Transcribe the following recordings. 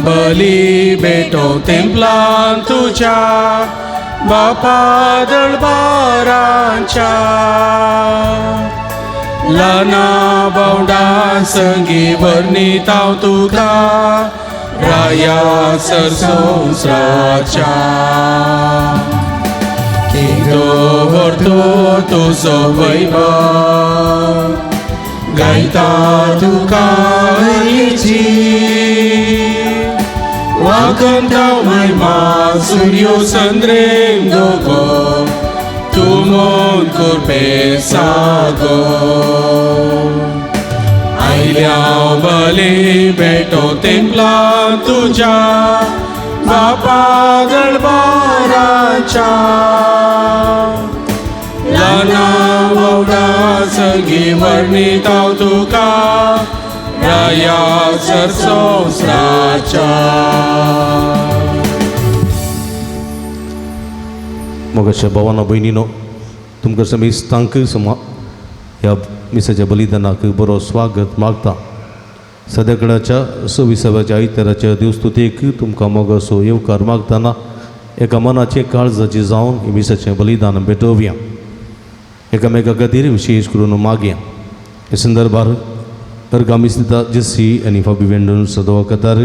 बली भेटो तेंपलान तुझ्या बापा दळबारांच्या लाना बावडा संगी वर्णित हांव तुका राया सरसंवसाराच्या वर्तो तुजो वैभव गायता तुका हरीची वाकंता महिमा सूर्यो संद्रेम दोगो तुमोन कुर्बे सागो आयल्या बली भेटो तेंपला तुझ्या बापा दळबाराच्या लाना बावडा सगळी वर्णित हांव तुका राया सरसंवसाराच्या. मोगाच्या भावांनो भयणीनो तुमकां समेस्तांक ह्या मिसाच्या बलिदानाक बरो स्वागत मागता. सद्याकडाच्या 26व्या आयताराच्या देवस्तुतेक तुमकां मोगाचो येवकार मागतना एका मनाचे काळजाचे जावन हे मिसाचें बलिदान भेटोवया. एकामेका खातीर विशेष करून मागया. हे संदर्भार अर्गामिस्ता जेसी आनी फाबी वेंडून सदवा कतार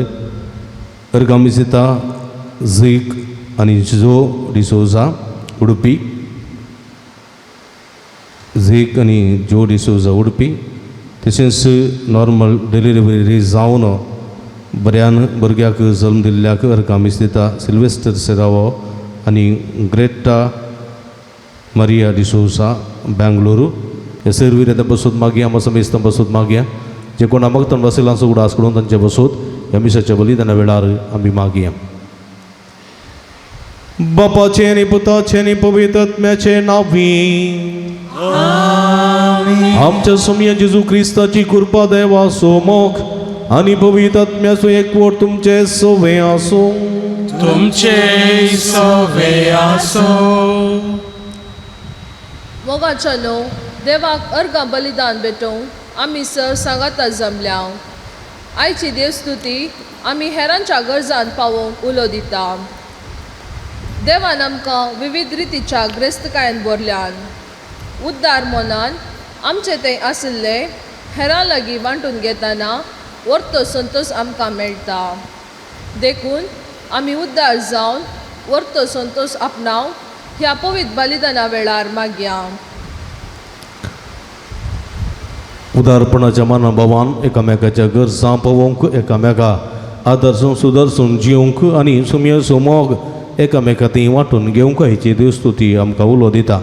अर्गामिस्ता झीक आनी जो डिसोजा उडपी झीक आनी जो डिसोजा उडपी तशेंच नॉर्मल डिलिव्हरी जावन बऱ्यान भुरग्याक जल्म दिल्ल्याक अर्गामिस्ता सिल्वेस्टर सेरावो आनी ग्रेटा मारिया डिसोजा बेंगलुरू हे सर्वीर येता बसून मागया. आमकां समेस्तां बसून मागया. जे कोण मागता वसिलांचो उडास करून तांचे बसून ह्या मिसाच्या बलिदाना वेळार आमी मागया. बापाचे आनी पुताचे आनी पवित्र आत्म्याचे नांवी आमच्या सोम्या जेजू क्रिस्ताची कृपा देवाचो मोग आनी पवित्र आत्म्याचो एकवट तुमचे सवे आसूं. तुमचे सवे आसो. मोगाच्या न्हू देवाक अर्गां बलिदान भेटोवंक आमी सर सांगाता जमल्या. आयची देवस्तुती आमी हेरांच्या गरजांत पावोवंक उलो दिता. देवान आमकां विविध रितीच्या ग्रेस्तकायेन भरल्यान उद्दार मनान आमचे तें आशिल्ले हेरां लागीं वांटून घेतना वर्तो संतोश आमकां मेळटा. देखून आमी उद्दार जावन वर्तो संतोश आपणाव ह्या पवित्र बलिदाना वेळार मागया. उदारपणाच्या मनोभावान एकामेकाच्या गरजां पळोवंक एकामेका आदर्सून सुदर्सून जिवंक आनी सुमयेचो मोग एकामेका ती वांटून घेवंक हेची देवस्तुती आमकां उलो दिता.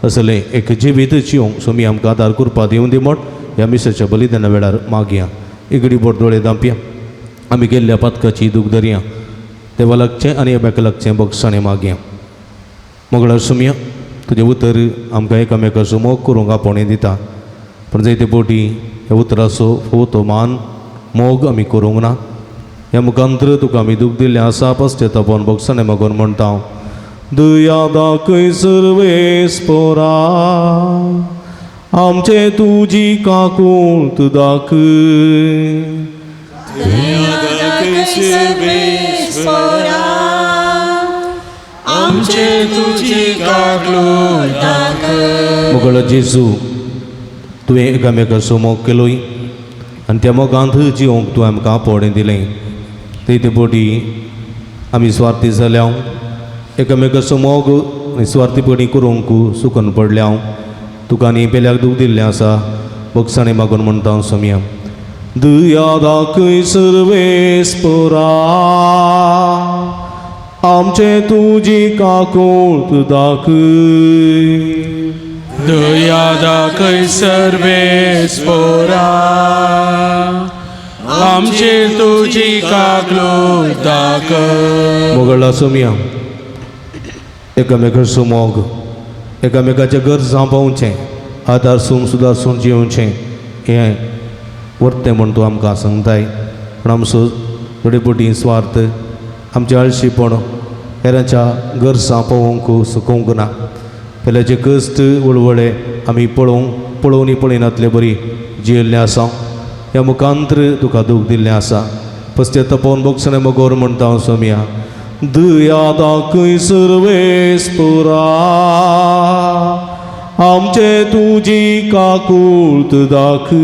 असले एक जिवीत जिवंक सुमी आमकां आदार करपा दिवं दी म्हण ह्या मिसाच्या बलिदाना वेळार मागया. इगडी बोट दोळे दांपया. आमी गेल्ल्या पातकाची दूख धरया. देवा लागचें आनी एकामेका लागचें बक्षाणें मागया. मोगळा सुमया तुजें उतर आमकां एकामेकाचो मोग करूंक आपणें दिता. पण जायते फावटी ह्या उतराचो फोतो मान मोग आमी करूंक ना. ह्या मुखांतर तुका आमी दूख दिल्लें आसा पश्चातापान बक्षाणें मागून म्हणटा हांव. दया दाखय सर्वेस्परा आमचे तुजी काकूळट दाखय. दया दाखय सर्वेस्परा आमचे तुजी काकूळट दाखय. मोगळो जेजू तुवें एकामेकाचो मोग केलोय आनी त्या मोगांत जिवंक तुवें आमकां आपणें दिलें. ते पोटी आमी स्वार्थी जाल्या एकामेकाचो मोग निस्वार्थीपणी करूंक सुकून पडल्या. तुका आनी पेल्याक दूख दिल्लें आसा बक्षाणें मागून म्हणटा हांव सोम्या. दया दाखय सर्वेस्परा आमचे तुजी काकूळट दाखय. दया दाखय सर्वेस्परा आमचे तुजी काकूळट दाखय. मोगळा सोम्या एकामेकाचो मोग एकामेकाच्या गरजां पावोवचें आदारसून सुदारसून जिवचें हें वर्तें म्हण तूं आमकां सांगताय. पण आमचो थोडे फावटी स्वार्थ आमचें आळशीपण हेरांच्या गरजां पळोवंक सुकोवंक ना. पेल्याचे कश्ट वळवळे आमी पळोवनी पळयनातले बरी जियेल्लें आसा. ह्या मुखांतर तुका दूख दिल्लें आसा. पश्चातापावन बक्षणे मगोर म्हणटा हांव सोम्या दया दाखय सर्वेस्परा आमचे तुजी काकूळत दाखय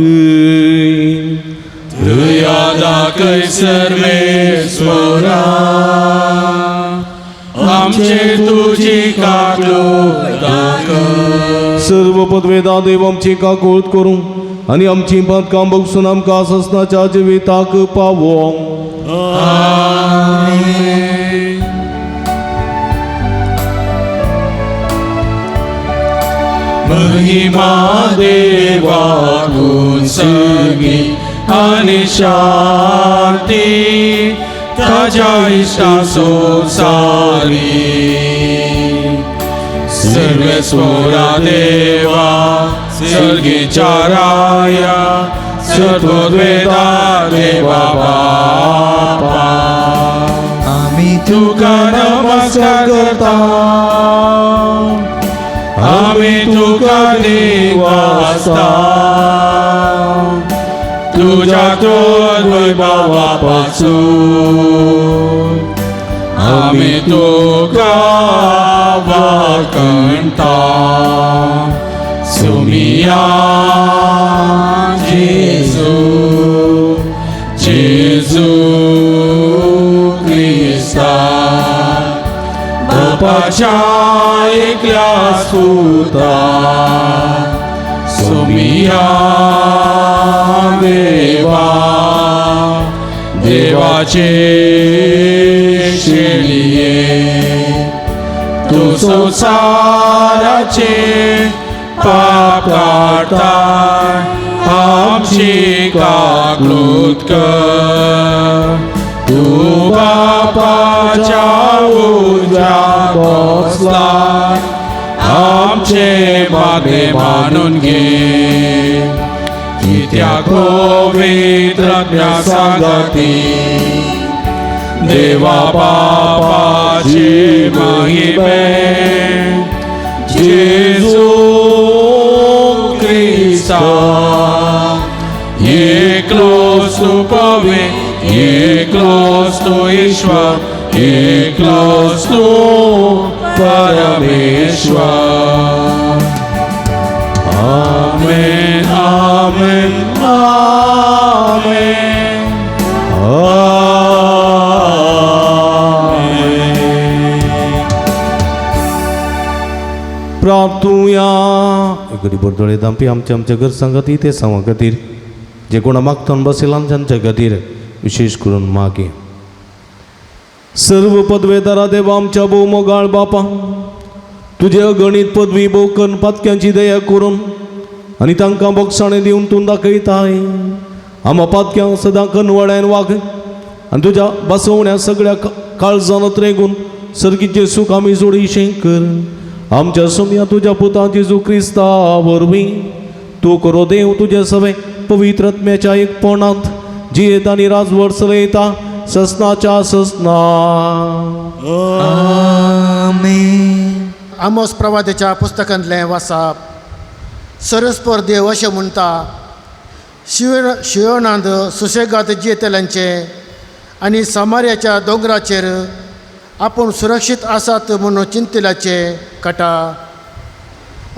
दया दाखय सर्वेस्परा आमचे तुजी काकूळत दाखय सर्व पदवेदा देव आमची काकूळत करूं आनी आमची बांदकाम बगसून आमकां ससनाच्या जिविताक पावों महिमा देवाक सगळी आणि शांती ताज्या इष्टा सोसारी सर्वेस्वरा देवा सर्गीच्या राया सर्ववेदा देवा बापा आम्ही तुका नमस्कार करता आम्ही तुका देवास्ता तुझ्या तोर वैभवापासून आम्ही तुका वाकणता सुमिया जेजू जेजू क्रिस्ता बापाच्या एकल्या सुता सुमिया देवा देवाचे शेळिये तू संसाराचे पाप काढता आमची काकूळत कर तू बापाच्या उजव्या बसला आमचे मागे मानून घे कित्याक पवित्रज्ञा सांगती देवा बापाची महिमे जेजू क्रिस्ता एकलोच तू पवित्र एकलोच तू ईश्वर एकलोच तू परमेश्वर आमेन आमेन आमेन प्रार्थुया घडी बरदोळे दांपी आमच्या घर सांगती ते सांगा खातीर जे कोणा मागतान बसयलां तांच्या खातीर विशेष करून मागे सर्व पदवेदारा देवा आमच्या भोव मोगाळ बापा तुझे अगणित पदवी भोवकन पातक्यांची दया करून आनी तांकां बक्षाणें दिवन तूं दाखयताय आमा पातक्यांक सदां कनवळ्यान वाग आनी तुज्या बसवण्या सगळ्या काळजांत रेगून सर्गीचें सूख आमी जोडीशें कर आमच्या सोम्या तुज्या पुता जेजू क्रिस्ता वरवीं तूं करो देव तुजे सवे पवित्र आत्म्याच्या एकपणांत जियेत आनी राजवट चलयता ससनाच्या ससना आमेन. आमोस प्रवादाच्या पुस्तकांतलें वाचप सरस्पर देव अशें म्हणटा शियोनांत सुशेगाद जियेतल्यांचे आनी समार्याच्या दोंगराचेर आपूण सुरक्षीत आसात म्हणून चिंतल्याचे काटा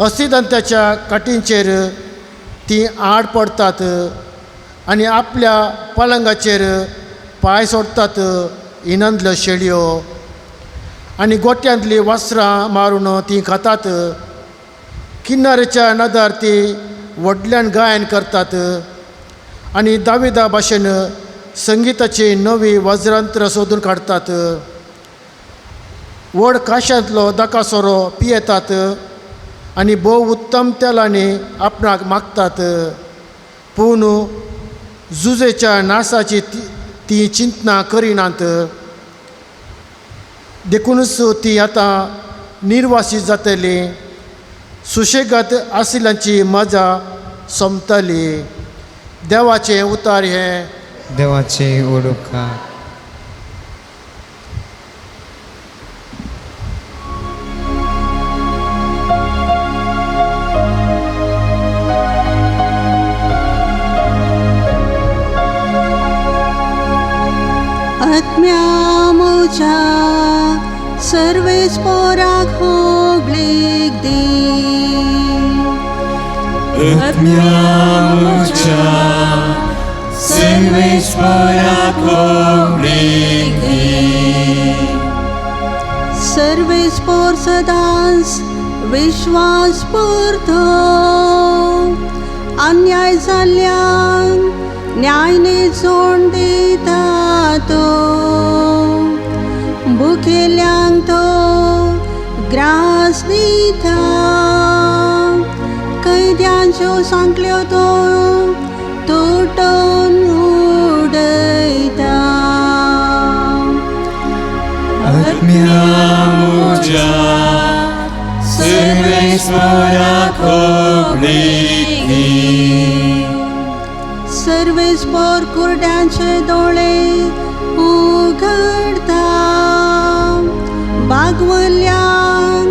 अस्थिदांताच्या काटींचेर ती आड पडतात आनी आपल्या पलंगाचेर पांय सोडतात इनांतल्यो शेळयो आनी गोट्यांतलीं वस्त्रां मारून ती खातात किन्नारेच्या नदार ती व्हडल्यान गायन करतात आनी दाविदा भाशेन संगीताची नवी वज्रांत्र सोदून काडतात व्हड काश्यांतलो दाकासोरो पियेतात आनी भोव उत्तम तेलांनी आपणाक मागतात पूण झुजेच्या नासाची ती चिंतना करिनात देखूनच ती आतां निर्वासीत जातली सुशेगाद आशिल्ल्यांची मजा सोंपतली देवाचें उतार हें देवाचे ओडुका आत्म्या म्हज्या सर्वेच पोराक होगलीक दी. आत्म्या म्हज्या सर्वेश्वराक होगलीक दी. सर्वेस्पोर सदांच विश्वास पुरतो, अन्याय जाल्ल्यांक न्याय न्हिदोवन दिता तो. भुकेल्यांक तो ग्रास दिता, कैद्यांच्यो सांकल्यो तो तुटोवन उडयता. आत्म्या म्हज्या सर्वेश्वराक होगलीक दी. सर्वेस्पोर कुरड्यांचे दोळे उगडता, बागवल्यांक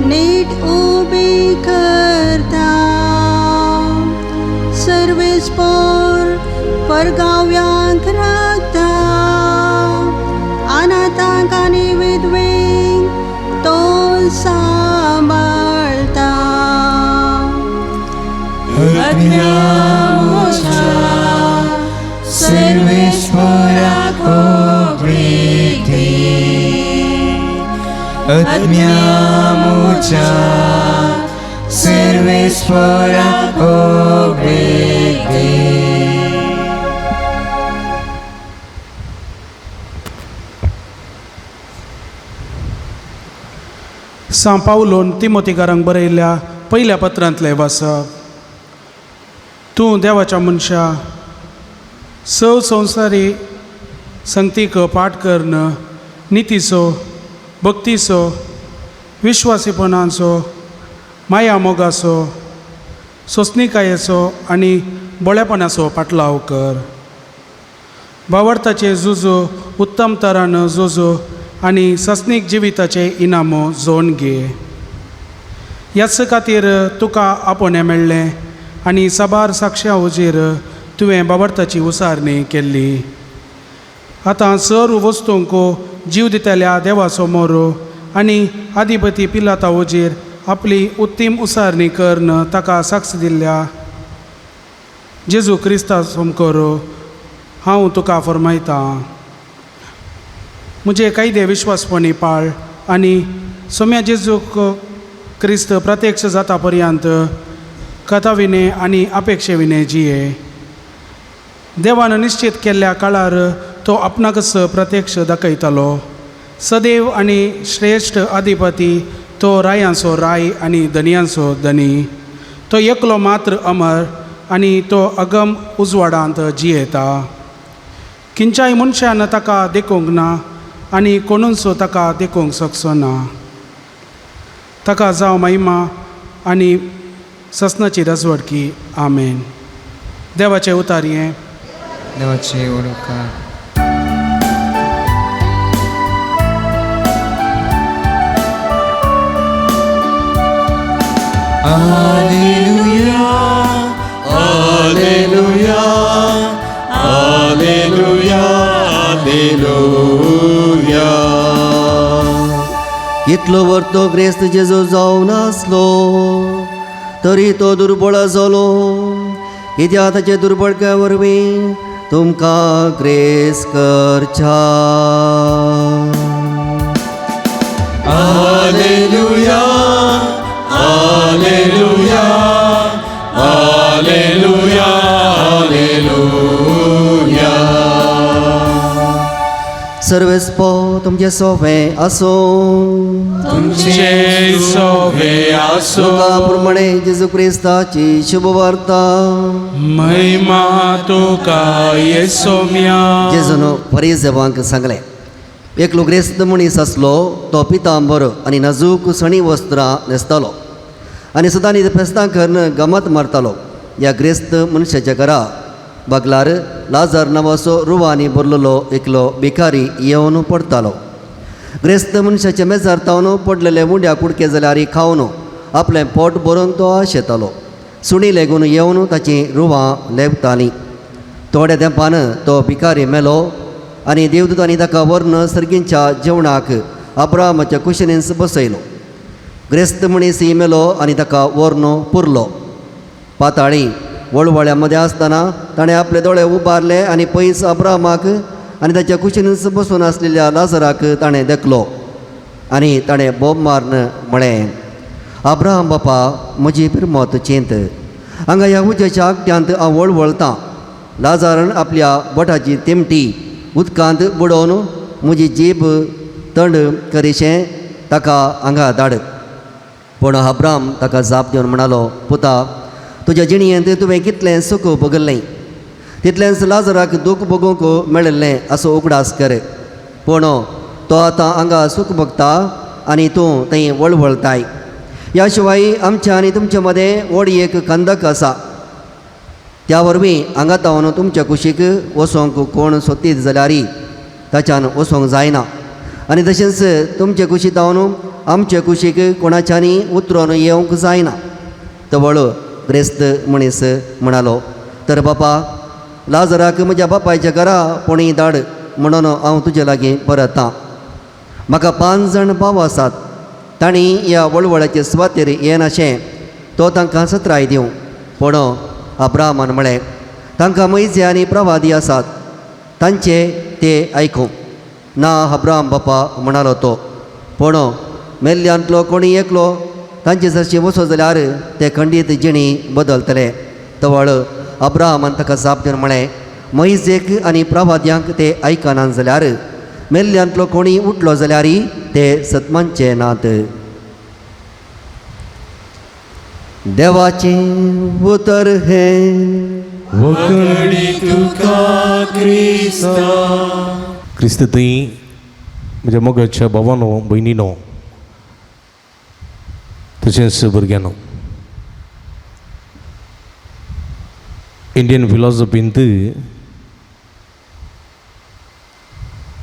नीट उबी करता. सर्वेस्पोर परगाव्यांक राखता, अनाथांक आनी विधवेंक तो सांबाळता. आत्म्या म्हज्या सर्वेश्वराक होगलीक दी. आत्म्या म्हज्या सर्वेश्वराक होगलीक दी. सा पावलोन तिमोथीकारांक बरयल्ल्या पयल्या पत्रांतलें वाचप. तूं देवाच्या मनशा संवसारी संगतीक पाठ करण नितीचो, भक्तीचो, विश्वासीपणाचो, माया मोगाचो, सोंसणीकायेचो आनी बळेपणाचो पाटलाव कर. भावार्थाचे झुजो उत्तम तरान झुजो आनी सस्नीक जिविताचे इनामो जोड घे. ह्याच खातीर तुका आपोवणें मेळ्ळें आनी साबार साक्षां हुजीर तुवें भावार्थाची उसारणी केल्ली. आतां सर्व वस्तूंक जीव दितल्या देवा समोर आनी आदिपती पिलाता हुजीर आपली उत्तीम उसारणी करन ताका साक्ष दिल्ल्या जेजू क्रिस्ता समकोर हांव तुका फरमायतां. म्हजे कायदे विश्वासपणी पाळ आनी सोम्या जेजूक क्रिस्त प्रत्यक्ष जाता पर्यंत कथा विने आनी अपेक्षे विने जिये. देवान निश्चित केल्ल्या काळार तो आपणाकच प्रत्यक्ष दाखयतलो. सदैव आनी श्रेश्ठ अधिपती तो रायांचो राय आनी धनयांचो धनी. तो एकलो मात्र अमर आनी तो अगम उजवाडांत जियेता. खंयच्याय मनशान ताका देखूंक ना आनी कोणूच ताका देखूंक शकचो ना. ताका जावं महिमा आनी ससनाची रजवडकी. आमेन. देवाचे उतारये. देवाची ओळख. Alleluia, Alleluia, Alleluia, Alleluia. इतलो वर तो ग्रेस्त जेजू जावन आसलो तरी तो दुर्बळ जालो. कित्याक ताचे दुर्बळके वरवीं तुमकां ग्रेस करच्या. Alleluia, Alleluia, Alleluia, Alleluia. सर्वेस्पो तुमचे सोवे आसो. तुमचे सोवे आसो. तुका प्रमाणे जेजू क्रिस्ताची शुभ वार्ता. महिमा तुका येसोम्या. जेजून फरिसेवांक सांगलें, एकलो ग्रेस्त मनीस आसलो. तो पितांबर आनी नाजूक सणी वस्त्रां न्हेसतालो आनी सदां न्हीद फेस्तां करून गमत मारतालो. ह्या ग्रेस्त मनशाच्या घरा बागलार लाजार नांवाचो रुवानी भरलेलो एकलो भिकारी येवन पडतालो. ग्रेस्त मनशाच्या मेजार तावन पडलेले मुंड्या कुडके जाल्यार खावन आपलें पोट भरून तो आशेतालो. सुणी लेगून येवन ताची रुवां लेपतालीं. थोड्या तेंपान तो भिकारी मेलो आनी देवदूतांनी ताका व्हरून सर्गींच्या जेवणाक अब्रामाच्या कुशीनींस बसयलो. ग्रेस्त मनीस मेलो आनी ताका व्हरून पुरलो. पाताळी वळवळ्या मदें आसतना ताणें आपले दोळे उबारले आनी पयस अब्रामाक आनी ताच्या कुशीनींस बसून आसलेल्या लाजराक ताणें देखलो. आनी ताणें बोब मारून म्हळें, अब्राहम बापा, म्हजी पिरमोत चिंत. हांगा ह्या उज्याच्या आगट्यांत हांव वळवळतां. लाजारान आपल्या बोटाची तेमटी उदकांत बुडोवन म्हजी जीब थंड करीशें ताका हांगा धाड. पूण अब्राम ताका जाप दिवन म्हणालो, पुता, तुज्या जिणयेंत तुवें कितलें सूख भोगल्लें, तितलेंच लाजराक दूख भोगूंक मेळिल्लें असो उगडास कर. पूण तो आतां हांगा सूख भोगता आनी तूं थंय वळवळताय. ह्या शिवाय आमच्या आनी तुमचे मदें व्हडी एक खंदक आसा. त्या वरवीं हांगा तावन तुमच्या कुशीक वचोंक कोण सोदीत जाल्यार ताच्यान वचोंक जायना. आनी तशेंच तुमचे कुशीक तावन आमचे कुशीक कोणाच्यानी उतरोन येवंक जायना. तवळ ग्रेस्त मनीस म्हणालो, तर बापा, लाजराक म्हज्या बापायच्या घरा कोणी धाड म्हणून हांव तुजे लागीं परतां. म्हाका 5 जाण भाव आसात. तांणी ह्या वळवळ्याचे सुवातेर येनाशें तो तांकां सत्राय दिवं. पूण अब्राहमान म्हळें, तांकां मैजे आनी प्रवादी आसात, तांचे ते आयकूं ना. अब्राहम बापा म्हणालो तो. पूण मेल्ल्यांतलो कोणी एकलो तांचे जरशी वचो जाल्यार ते खंडीत जिणी बदलतले. तवळ अब्राहमान ताका जाप दिवन म्हळें, मैजेक आनी प्रवाद्यांक ते आयकनात जाल्यार मेल्ल्यांतलो कोणी उठलो जाल्यार ते सत्मांचे नात. देवाचें उतर हें वखडी तुका क्रिस्ता. क्रिस्त थंय म्हज्या मोगाच्या भावानो, भयणीनो, तशेंच भुरग्यांनो, इंडियन फिलॉसॉफींत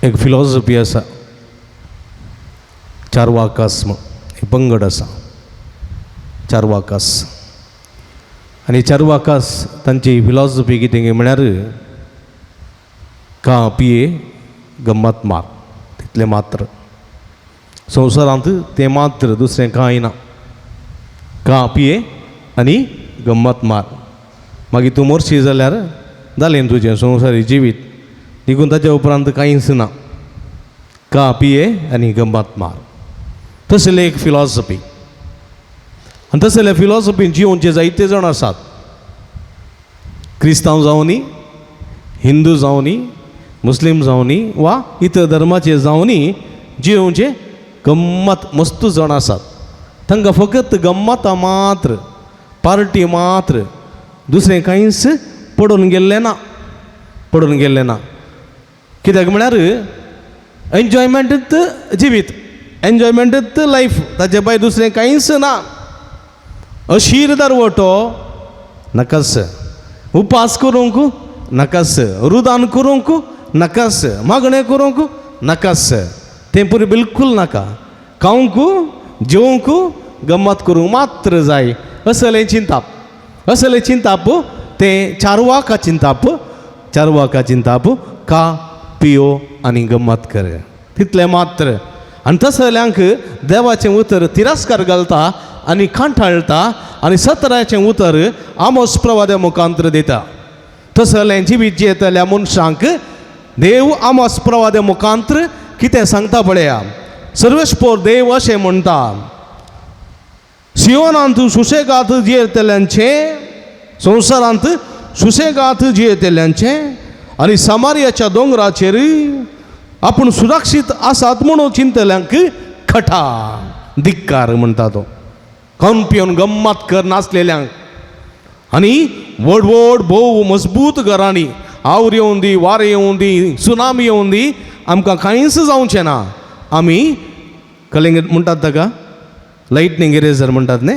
एक फिलॉसॉफी आसा, चार्वाकास म्हणून पंगड आसा, चार्वाकास. आनी चार्वाकास तांची फिलॉसॉफी कितें म्हळ्यार खा पिये गम्मत मार, तितलें मात्र. संवसारांत तें मात्र, दुसरें कांय ना. खा पिये आनी गम्मत मार. मागीर तूं मरशी जाल्यार जालें तुजें संवसारी जिवीत. देखून ताच्या उपरांत कांयच ना. खा पिये आनी गम्मत मार. तसलें एक फिलॉसॉफी. आनी तसले फिलॉसॉफीन जिवोवचे जायते जाण आसात. क्रिस्तांव जावनी, हिंदू जावनी, मुस्लीम जावनी वा इतर धर्माचे जावनी जिवोवचे गम्मत मस्त जाण आसात. तांकां फकत गम्मत मात्र, पार्टी मात्र, दुसरें कांयच पडून गेल्लें ना. पडून गेल्लें ना. कित्याक म्हळ्यार एन्जॉयमेंटूच जिवीत, एन्जॉयमेंटूच लायफ, ताचे भायर दुसरें कांयच ना. अशीर दरवटो नाकास, उपास करूंक नाकास, रुदान करूंक नाकास, मागणें करूंक नाकास, तें पुरी बिलकुल नाका. खावंक, जेवंक, गम्मत करूंक मात्र जाय. असलें चिंताप, असलें चिंताप तें चार्वाका चिंताप. चार्वाका चिंताप खा पियो आनी गम्मत कर, तितलें मात्र. आनी तसल्यांक देवाचें उतर तिरस्कार घालता आनी कांठाळटा आनी सत्राचें उतर आमोस प्रवाद्या मुखांतर दिता. तसलें जिवीत जियेतल्या मनशांक देव आमोस प्रवाद्या मुखांतर कितें सांगता पळया. सर्वेस्पोर देव अशें म्हणटा, सियोनांत सुशेगाद जियेतल्यांचें, संवसारांत सुशेगाद जियेतल्यांचें आनी समारियाच्या दोंगराचेर आपूण सुरक्षीत आसात म्हणून चिंतल्यांक खटा धिक्कार म्हणटा तो. खावन पिवन गम्मत कर नासलेल्यांक आनी व्हड व्हड भोव मजबूत घरांनी आवर येवं दी, वारें येवं दी, सुनामी येवं दी, आमकां कांयच जावचें ना. आमी कलिंग म्हणटात ताका, लायटनींग इरेजर म्हणटात न्ही,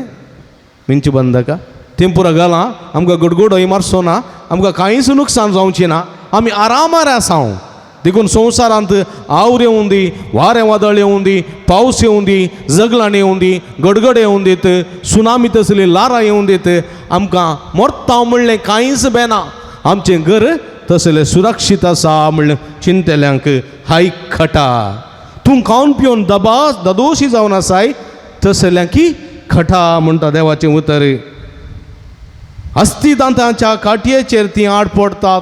मिंच बंदका, तें पुरो घालां, आमकां गडगडोय मारचो ना, आमकां कांयच नुकसाण जावचें ना. आमी आरामार आसांव. देखून संवसारांत आवर येवं दी, वारें वादळ येवं दी, पावस येवं दी, जगलाण येवं दी, गडगड येवं दीत, सुनामी तसली लारां येवं दीत, आमकां मोरतांव म्हणलें कांयच बेना. आमचें घर तसले सुरक्षीत आसा म्हणलें चिंतल्यांक हाय खटा. तूं खावन पिवन ददोशी जावन आसाय तसल्यांकी खटा म्हणटा देवाचें उतर. अस्थी दांत्याच्या काटयेचेर ती आड पडतात.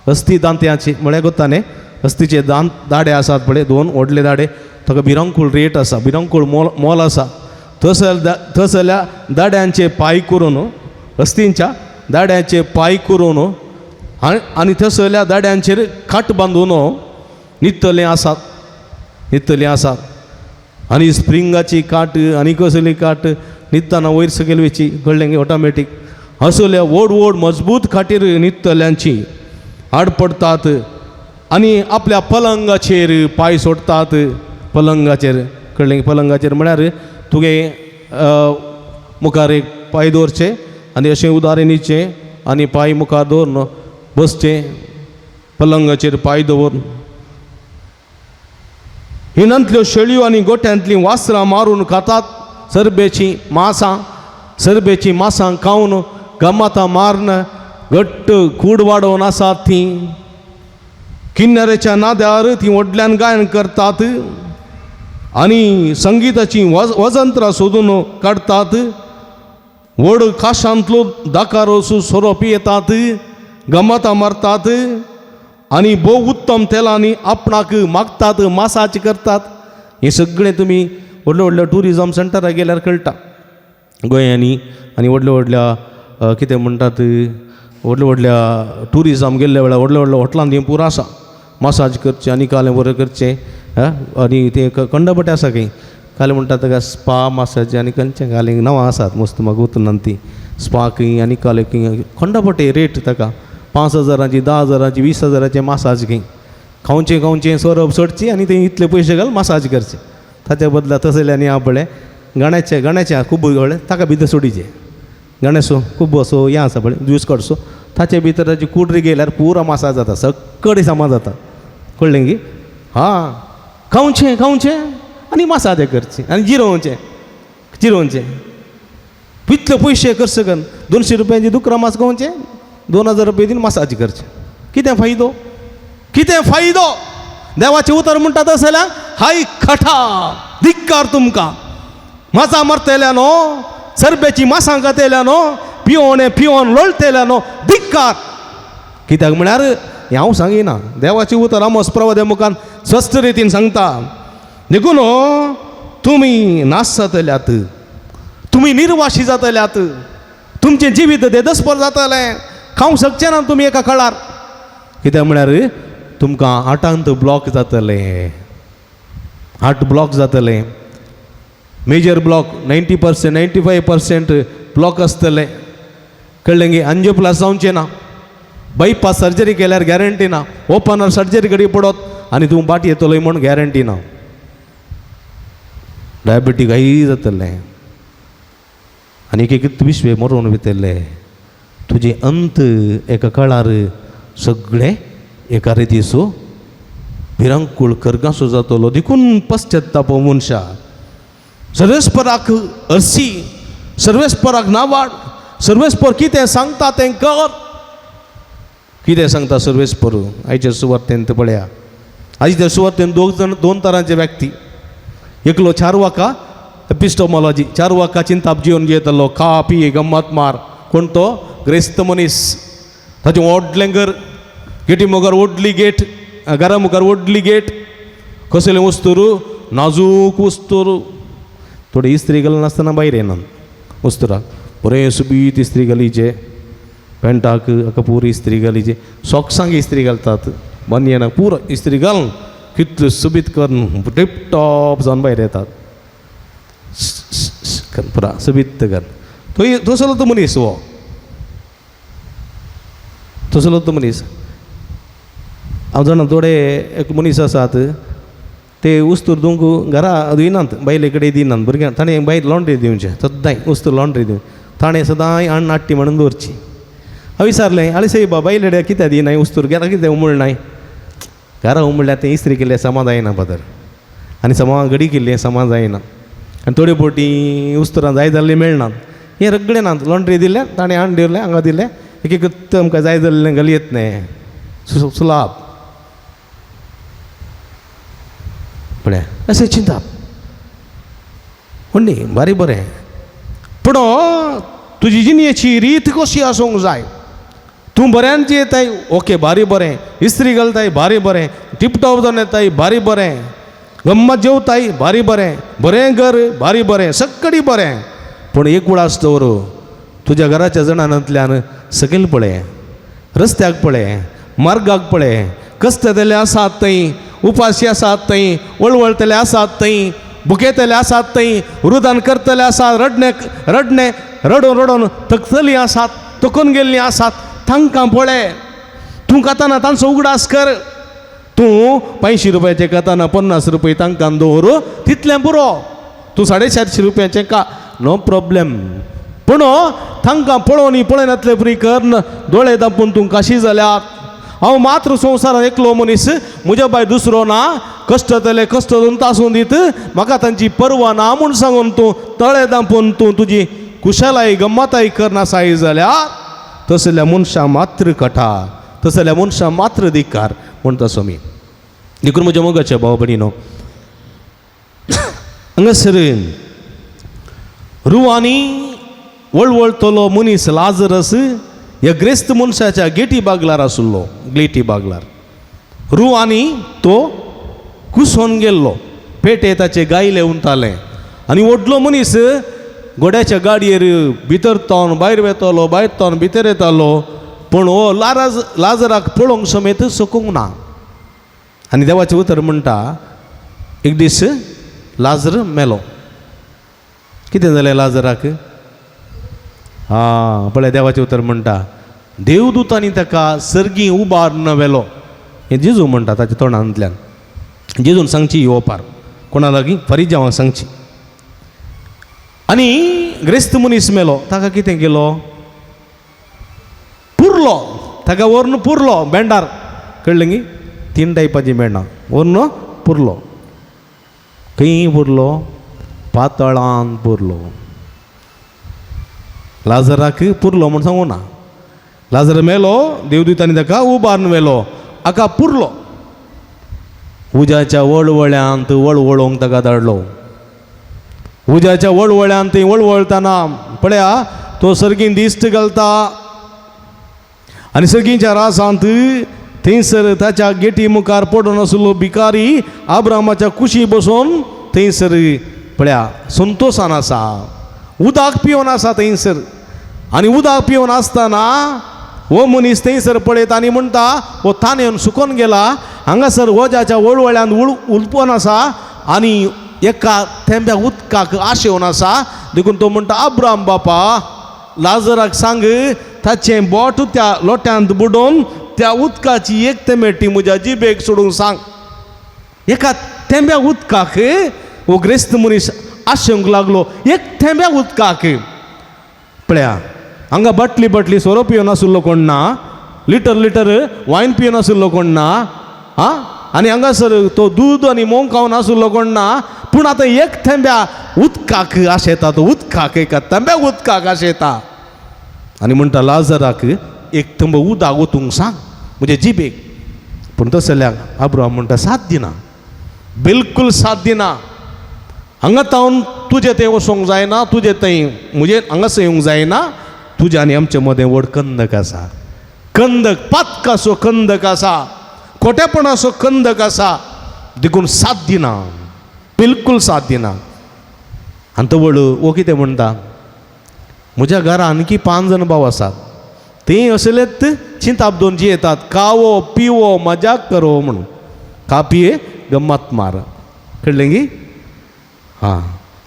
अस्थी दांत्याचे म्हळ्यार कोत्ता न्ही, अस्थीचे दाडे आसात पळय, 2 व्हडले दाडे, ताका भिरांकूळ रेट आसा, भिरांकूळ मोल आसा. थंयसरल्या दाड्यांचे पांय करून, अस्थींच्या दाड्यांचे पांय करून आनी थंयसरल्या दाड्यांचेर खाट बांदून न्हिदतले आसात. आनी स्प्रिंगाची काट आनी कसली काट न्हिदतना वयर सकयल वेची कळ्ळें गे ऑटोमॅटीक. असल्या व्हड मजबूत खाटीर न्हिदतल्यांची आड पडतात आनी आपल्या पलंगाचेर पांय सोडतात. पलंगाचेर कळ्ळें, पलंगाचेर म्हळ्यार तुगे मुखार एक पांय दवरचे आनी अशें उदारें न्हिदचें आनी पांय मुखार दवरून बसचें, पलंगाचेर पांय दवरून. हिनांतल्यो शेळयो आनी गोठ्यांतलीं वासरां मारून खातात. सरबेची मांसां खावन गमातां मारन घट्ट कूड वाडोवन आसात तीं. किन्नरेच्या नाद्यार तीं व्हडल्यान गायन करतात आनी संगीताची वजंत्रां सोदून काडटात. व्हड काशांतलो दाकारो सोरो पियेतात, गमातां मारतात आनी भोव उत्तम तेलांनी आपणाक मागतात, मासाज करतात. हें सगळें तुमी व्हडल्या टुरिजम सेंटराक गेल्यार कळटा गोंयांनी. आनी व्हडल्या कितें म्हणटात, व्हडल्या टुरिजम गेल्ल्या वेळार व्हडल्या हॉटलांत हें पुरो आसा. मसाज करचें आनी कालें बरें करचें. आनी तें कंडपटे आसा खंय, कालें म्हणटात ताका स्पा मसाज आनी खंयचें कालें नांवां आसात मस्त म्हाका उतरनात ती. स्पा खंय आनी कालें खंय, कंडपटे रेट ताका 5,000ची, 10,000ची, 20,000चे मसाज खंय. खावचें सोरप सोडची आनी तें इतले पयशे घाल मसाज करचे. ताच्या बदला तसल्यांनी हांव पळय गण्याच्या खूब व्हडलें ताका भितर सोडिचें. गणेशो खूब असो हें आसा पळय ज्यूस काडसो, ताचे भितर ताची कुडरी गेल्यार पुरो मसाज जाता, सक्कडी सामान जाता. कळ्ळें गी? हां, खावचें आनी मसाज करची आनी जिरोवचें. इतले पयशे करचे कन 200 रुपयांची दुकरां मास खावचें, 2,000 रुपया दिवन मसाज करचें. कितें फायदो? देवाचें उतर म्हणटा तसल्या हाय खटा, धिक्कार तुमकां. मासा मरतल्यानो, सरबेची मासां खातल्यानो, पिवोन लोळतल्यानो धिक्कार. कित्याक म्हळ्यार हांव सांगिना, देवाचें उतर आमोस प्रवादे मुखान स्वस्थ रितीन सांगता. देखून तुमी नाश जातल्यात, तुमी निर्वाशी जातल्यात, तुमचें जिवीत देदस्पर जातलें, खावंक शकचे ना तुमी एका काळार. कित्याक म्हळ्यार तुमकां हार्टांत ब्लॉक जातलें, हार्ट ब्लॉक जातलें. मेजर ब्लॉक 90%, 95% ब्लॉक आसतलें. कळ्ळें गे? आंजिओप्लास्ट जावचें ना, बायपास सर्जरी केल्यार गॅरंटी ना, ओपनर सर्जरी कडेन पडत आनी तूं बाट येतलो म्हूण गॅरंटी ना. डायबिटीक हाय जातलें आनी एक विश्वे मरून वयतले. तुजे अंत एका काळार सगळे एका रितीचो भिरांकूळ कर्गासो जातलो. देखून पश्चात्ताप मनशा, सर्वेस्पराक हरशी, सर्वेस्पराक नावाड, सर्वेस्पर कितें सांगता तें कर. कितें सांगता सर्वेस्पर? आयच्या सुवातेन तें पळया. आयच्या सुवातेन दोन तरांचे व्यक्ती. एकलो चारवाका एपिस्टोमॉलॉजी, चारवाका चिंताप जिवन जियेतलो, खा पी गम्मत मार. कोण तो? ग्रेस्त मनीस. ताचें व्हडलें घर, गेटी मुखार व्हडली गेट, घरा मुखार व्हडली गेट. कसलें वस्तूर? नाजूक वस्तूर. थोडी इस्त्री घालनासतना भायर येनात वस्तुराक. बरें सुबीत इस्त्री घालीचे, पॅन्टाक हाका पुरी इस्त्री घालीचे, सॉक्सांक इस्त्री घालतात, बनियनाक पुरो इस्त्री घालून कितले सुबीत करून टिप टॉप जावन भायर येतात. पुरा सुबीत घाल. तसलो तो मनीस हो, तसलो तो मनीस. हांव जाणा थोडे एक मनीस आसात, ते उस्तूर तुमकां घरा दिनात, बायले कडेन दिनात भुरग्यांक. ताणें बायल लॉन्ड्री दिवचें सदांय, उस्तूर लॉन्ड्री दिवं. ताणें सदांय आण नाट्टी म्हणून दवरची. हांव विचारलें, आले सई बाबा बायले कित्याक दिनाय उस्तूर, घरा कितें उमळनाय? घरा उमळ्ळ्यार तें इस्त्री केल्लें समा जायना पदर, आनी समा घडी केल्लें समा जायना, आनी थोडे फावटी उस्तुरां जाय जाल्लीं मेळनात. हें रगडे नात. लॉन्ड्री दिलें, ताणें आण दिलें, हांगा दिलें, एक एक आमकां जाय जाल्लें घाली येत न्हय. सुलाब पळय अशें चिंतप म्हणली बारी बरें पूण तुजी जिणेची रीत कशी आसूंक जाय तूं बऱ्यान येताय ओके बारी बरें इस्त्री घालताय बारी बरें टिपटॉप जावन येताय बारी बरें गम्मत जेवताय बारी बरें बरें घर बारी बरें सगळी बरें पूण एक उडास दवर तुज्या घराच्या जणांतल्यान सकयल पळय रस्त्याक पळय मार्गाक पळय कसतले आसात थंय उपाशी आसात थंय वळवळतले आसात थंय भुकेतले आसात थंय रुदान करतले आसात रडणे रडोन रडोन थकतलीं आसात तकून गेल्लीं आसात तांकां पळय तूं काताना तांचो उगडास कर तूं 500 रुपयाचें काताना 50 रुपया तांकां दवर तितलें पुरो तूं 450 रुपयाचें का नो प्रॉब्लेम पूण तांकां पळोवन पळयनातले फ्री कर दोळे दापून तूं काशी जाल्यात हांव मात्र संवसारांत एकलो मनीस म्हज्या भायर दुसरो ना कश्टतले कश्ट दोन तासून दीत म्हाका तांची पर्वा ना म्हूण सांगून तूं तळे दापून तूं तुजी कुशलाय गम्मताय करना साय जाल्यार तसल्या मनशां मात्र कथा तसल्या मनशां मात्र धिक्कार म्हण तसो मी देखून म्हज्या मोगाच्या भाव भयणीनो हांगासर रुवानी वळवळतलो मनीस लाजरस ह्या ग्रेस्त मनशाच्या गेटी बागलार आसलो गेटी बागलार रुवानी तो कुसोन गेल्लो पेटे ताचे गायले उंताले आनी व्हडलो मनीस घोड्याच्या गाडयेर भितर तावन भायर वेतलो भायर तावन भितर येतालो पूण हो लाजराक पळोवंक समेत सकूंक ना आनी देवाचें उतर म्हणटा एक दीस लाजर मेलो कितें जालें लाजराक पळय देवाचें उतर म्हणटा देवदूतांनी ताका सर्गी उबार व्हेलो हें जेजू म्हणटा ताच्या तोंडांतल्यान जेजून सांगची येवपार कोणा लागीं फरिजांवाक सांगची आनी ग्रेस्त मनीस मेलो ताका कितें केलो पुरलो ताका व्हरून पुरलो बेंडार कळ्ळें गी 3 टायपाची बेंडां व्हरून पुरलो खंय पुरलो पातळांत पुरलो लाजराक पुरलो म्हूण सांगू ना लाजर मेलो देवदूतांनी ताका उबारून व्हेलो हाका पुरलो उज्याच्या वळवळ्यांत वळवळोवंक ताका धाडलो उज्याच्या वळवळ्यांत थंय वळवळतना पळया तो सर्गीन दिश्ट घालता आनी सर्गीच्या रासांत थंयसर ताच्या गेटी मुखार पडून आसलो भिकारी आब्रामाच्या कुशी बसून थंयसर पळया संतोशान आसा उदक पिवन आसा थंयसर आनी उदक पिवन आसतना हो मनीस थंयसर पळयता आनी म्हणटा हो थानेन सुकोन गेला हांगासर वजाच्या वळवळ्यान उलपन आसा आनी एका थेंब्या उदकाक आशेवन आसा देखून तो म्हणटा अब्राम बापा लाजराक सांग ताचें बोट त्या लोट्यांत बुडोवन त्या उदकाची एक थेंबेटी म्हज्या जिबेक सोडूंक सांग एका थेंब्या उदकाक हो ग्रेस्त मनीस आशेवंक लागलो एक थेंब्या उदकाक पळया हांगा बाटली सोरो पिवन आसलो कोण ना लिटर वायन पिवन आसलो कोण ना आनी हांगासर तो दूद आनी मोंग खावन आसलो कोण ना पूण आतां एक थेंब्या उदकाक आशेता तो उदकाक एका थेंब्या उदकाक आशेता आनी म्हणटा लाजराक एक थंब उदक ओतूंक सांग म्हणजे जिबेक पूण तशें जाल्यार अब्राम म्हणटा साध्य ना बिलकुल साध्य ना हांगा तावन तुजें तें वचोंक जायना तुजें थंय म्हजें हांगासर येवंक जायना तुज्या आनी आमचे मदें व्हड कंदक आसा कंदक पातकासो कंदक आसा खोटेपणाचो कंदक आसा देखून साध्य ना बिलकुल साध्य ना आनी तो व्हड वो कितें म्हणटा म्हज्या घरान आणकी 5 जाण भाव आसात तीं असलेच चिंताप दोनची येतात खावो पिवो मजाक करो म्हणून खा पिये गम्मत मार कळ्ळें गी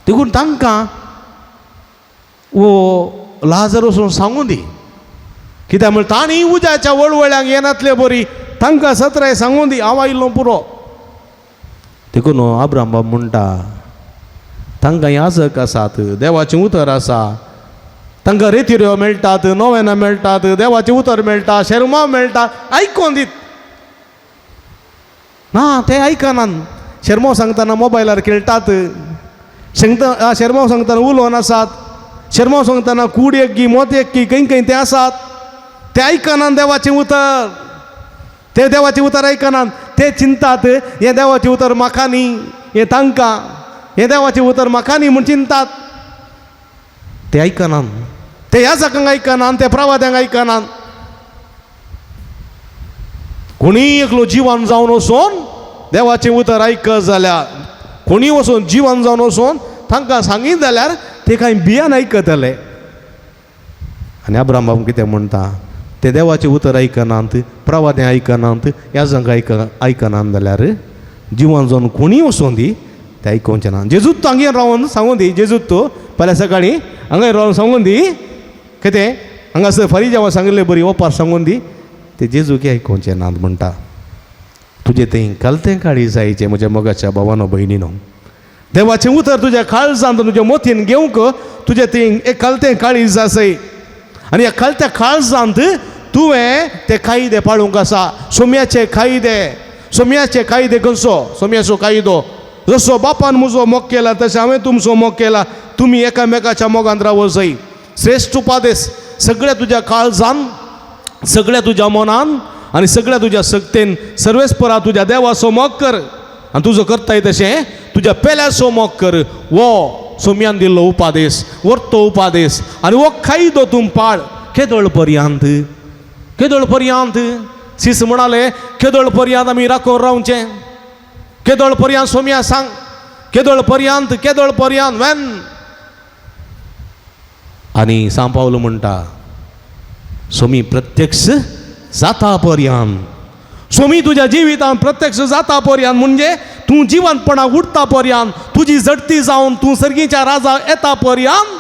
देखून तांकां वो लाजर वचून सांगूं दी कित्याक म्हळ्यार तांणी उज्याच्या वळवळ्यांक येनातले बरी तांकां सत्राय सांगूं दी हांव आयिल्लो पुरो देखून अब्राम बाब म्हणटा तांकां याजक आसात देवाचें उतर आसा तांकां रेतिऱ्यो मेळटात नोवेनां मेळटात देवाचें उतर मेळटा शर्मा मेळटा आयकोन दीत ना ते आयकनात शर्मा सांगतना मोबायलार खेळटात शर्मा सांगतना उलोवन आसात शर्मा सांगतना कूड एकगी मोत एकगी खंय खंय ते आसात ते आयकनात देवाचें उतर ते देवाचे उतर आयकनात ते चिंतात हे देवाचे उतर म्हाका न्ही हे तांकां हे देवाचे उतर म्हाका न्ही म्हूण चिंतात ते आयकनात ते ह्या जाकांक आयकनात ते प्रवाद्यांक आयकनात कोणी एकलो जिवान जावन वचोन देवाचें उतर आयकत जाल्यार कोणी वचोन जिवान जावन वचोन तांकां सांगीत जाल्यार ते कांय भियान आयकतले आनी अब्राहम बाब कितें म्हणटा ते देवाचें उतर आयकनात प्रवादें आयकनात ह्या जांकां आयकनात जाल्यार जिवान जावन कोणी वचोन दी ते आयकोवचें ना जेजूत हांगा रावन सांगून दी जेजूत तो फाल्यां सकाळीं हांगा रावन सांगून दी कितें हांगासर फारीजांवा सांगिल्लें बरी ओपार सांगून दी ते जेजूकी आयकोवचें नात म्हणटा तुजें तें कलतें काळी जायचें म्हज्या मोगाच्या भावानो भयणीनो देवाचें उतर तुज्या काळजांत तुज्या मोतयेन घेवंक तुजें तें एक कलतें काळीज आसय आनी ह्या कलत्या काळजांत तुवें ते कायदे पाळूंक आसा सोम्याचे कायदे कसो सोम्याचो कायदो जसो बापान म्हजो मोग केला तशें हांवें तुमचो मोग केला तुमी एकामेकाच्या मोगान रावो जाय श्रेश्ठ उपादेश सगळ्या तुज्या काळजान सगळ्या तुज्या मनान आनी सगळ्या तुज्या सक्तेन सर्वेस्परा तुज्या देवाचो मोग कर आनी तुजो करताय तशें तुज्या पेल्याचो मोग कर वो सोम्यान दिल्लो उपादेश वर्तो उपादेश आनी वो कायदो तूं पाळ केदोळ पर्यांत सीस म्हणाले केदोळ पर्यांत आमी राखोन रावचें केदोळ पर्यांत सोम्या सांग केदोळ पर्यांत वेन आनी सांग पावलो म्हणटा सोमी प्रत्यक्ष जाता पर्यांत सोमी तुज्या जिवितांत प्रत्यक्ष जाता पर्यांत म्हणजे तूं जिवंतपणाक उठता पर्यांत तुजी जडती जावन तूं सर्गीच्या राजा येता पर्यांत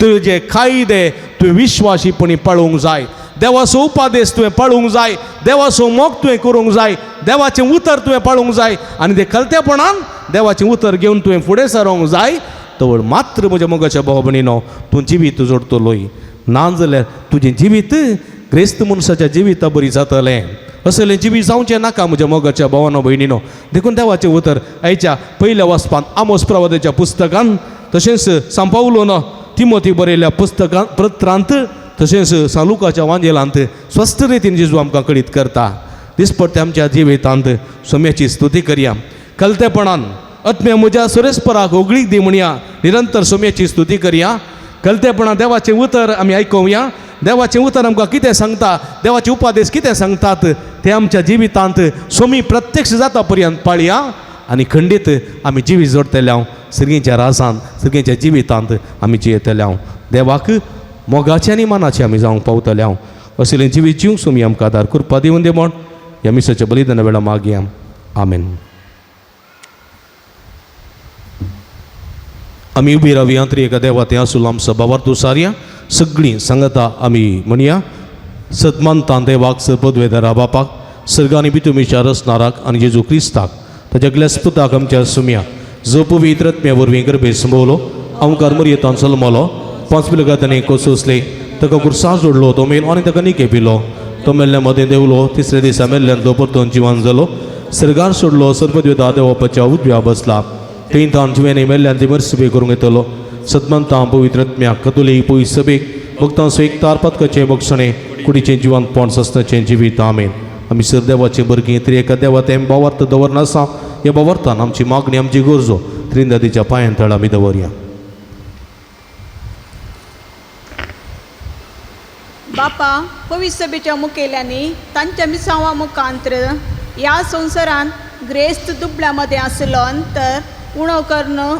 तुजे कायदे तुवें विश्वासीपणी पाळूंक जाय देवाचो उपादेश तुवें पाळूंक जाय देवाचो मोग तुवें करूंक जाय देवाचें उतर तुवें पाळूंक जाय आनी ते कलतेपणान देवाचें उतर घेवन तुवें फुडें सरोंक जाय तर मात्र म्हज्या मोगाच्या भाव भयणीनो तूं जिवीत जोडटलोय ना जाल्यार तुजें जिवीत क्रिस्त मनशाच्या जिविता बरी जातलें असलें जिवीत जावचें नाका म्हज्या मोगाच्या भावानो भयणीनो देखून देवाचें उतर आयच्या पयल्या वाचपान आमोस प्रवाद्याच्या पुस्तकांत तशेंच सांपावलोन तिमोथी बरयल्या पुस्तकांत पत्रांत तशेंच सालुकाच्या वांजेलांत स्वस्थ रितीन जेजू आमकां कळीत करता दिसपट्टे आमच्या जिवितांत सोम्याची स्तुती करया कलतेपणान आत्म्या म्हज्या सुरेस्पराक ओगळीक दी म्हणया निरंतर सोम्याची स्तुती करया कलतेपणान देवाचें उतर आमी आयकुया देवाचें उतर आमकां कितें सांगता देवाचे उपादेश कितें सांगतात ते आमच्या जिवितांत सोमी प्रत्यक्ष जाता पर्यंत पाळया आनी खंडीत आमी जिवीत जोडटल्या सर्गीच्या रासांत सर्गीच्या जिवितांत आमी जियेतल्या देवाक मोगाचे आनी मानाचे आमी जावंक पावतल्या असलें जिवीत जिवंक सोमी आमकां आदार करपा दिवन दे म्हण ह्या मिसाच्या बलिदाना वेळा मागया आमेन आमी उबी रावया तरी एका देवातें आसूल आमचो भावार्थ सारया सगळीं सांगता आमी म्हणया सतमानता देवाक सर्पद्वेदरा बापाक सर्गांनी भितुमीच्या रचणाराक आनी जेजू क्रिस्ताक ताच्या क्लेस्पुताक आमच्या सुम्या जो पवित्र आत्म्या वरवीं गर्भे संभोवलो अवकार मरयेतान जल्मलो 5 पिलगांनी कोसोसले ताका कुर्सा जोडलो तो मेलो आनी ताका निकेपिलो तो मेल्ल्या मदें देवलो तिसऱ्या दिसा मेल्ल्यान तो परतून जिवान जालो सर्गार सोडलो सर्पद्वेदा देवापाच्या उजव्या बसला थंय तान जिवेनी मेल्ल्यान ती मरसबे करूंक येतलो सतमंता पवित्र आत्म्या कतोलीक पयस सभेक भक्तां स्वेक तारपातकाचें बक्षणे कुडीचें जिवंतपण सस्ताचें जिवीत आमेन आमी सर देवाचें भरगी तरी एका देवातें भावार्थ दवरनासा ह्या भावार्थान आमची मागणी आमची गरजो त्रिंदादीच्या पांयांतळ आमी दवरया बापा पवित्र सभेच्या मुखेल्यांनी तांच्या मिसांवा मुखांतर ह्या संवसारांत ग्रेस्त दुबळ्यामध्ये आसलो तर उणो करणं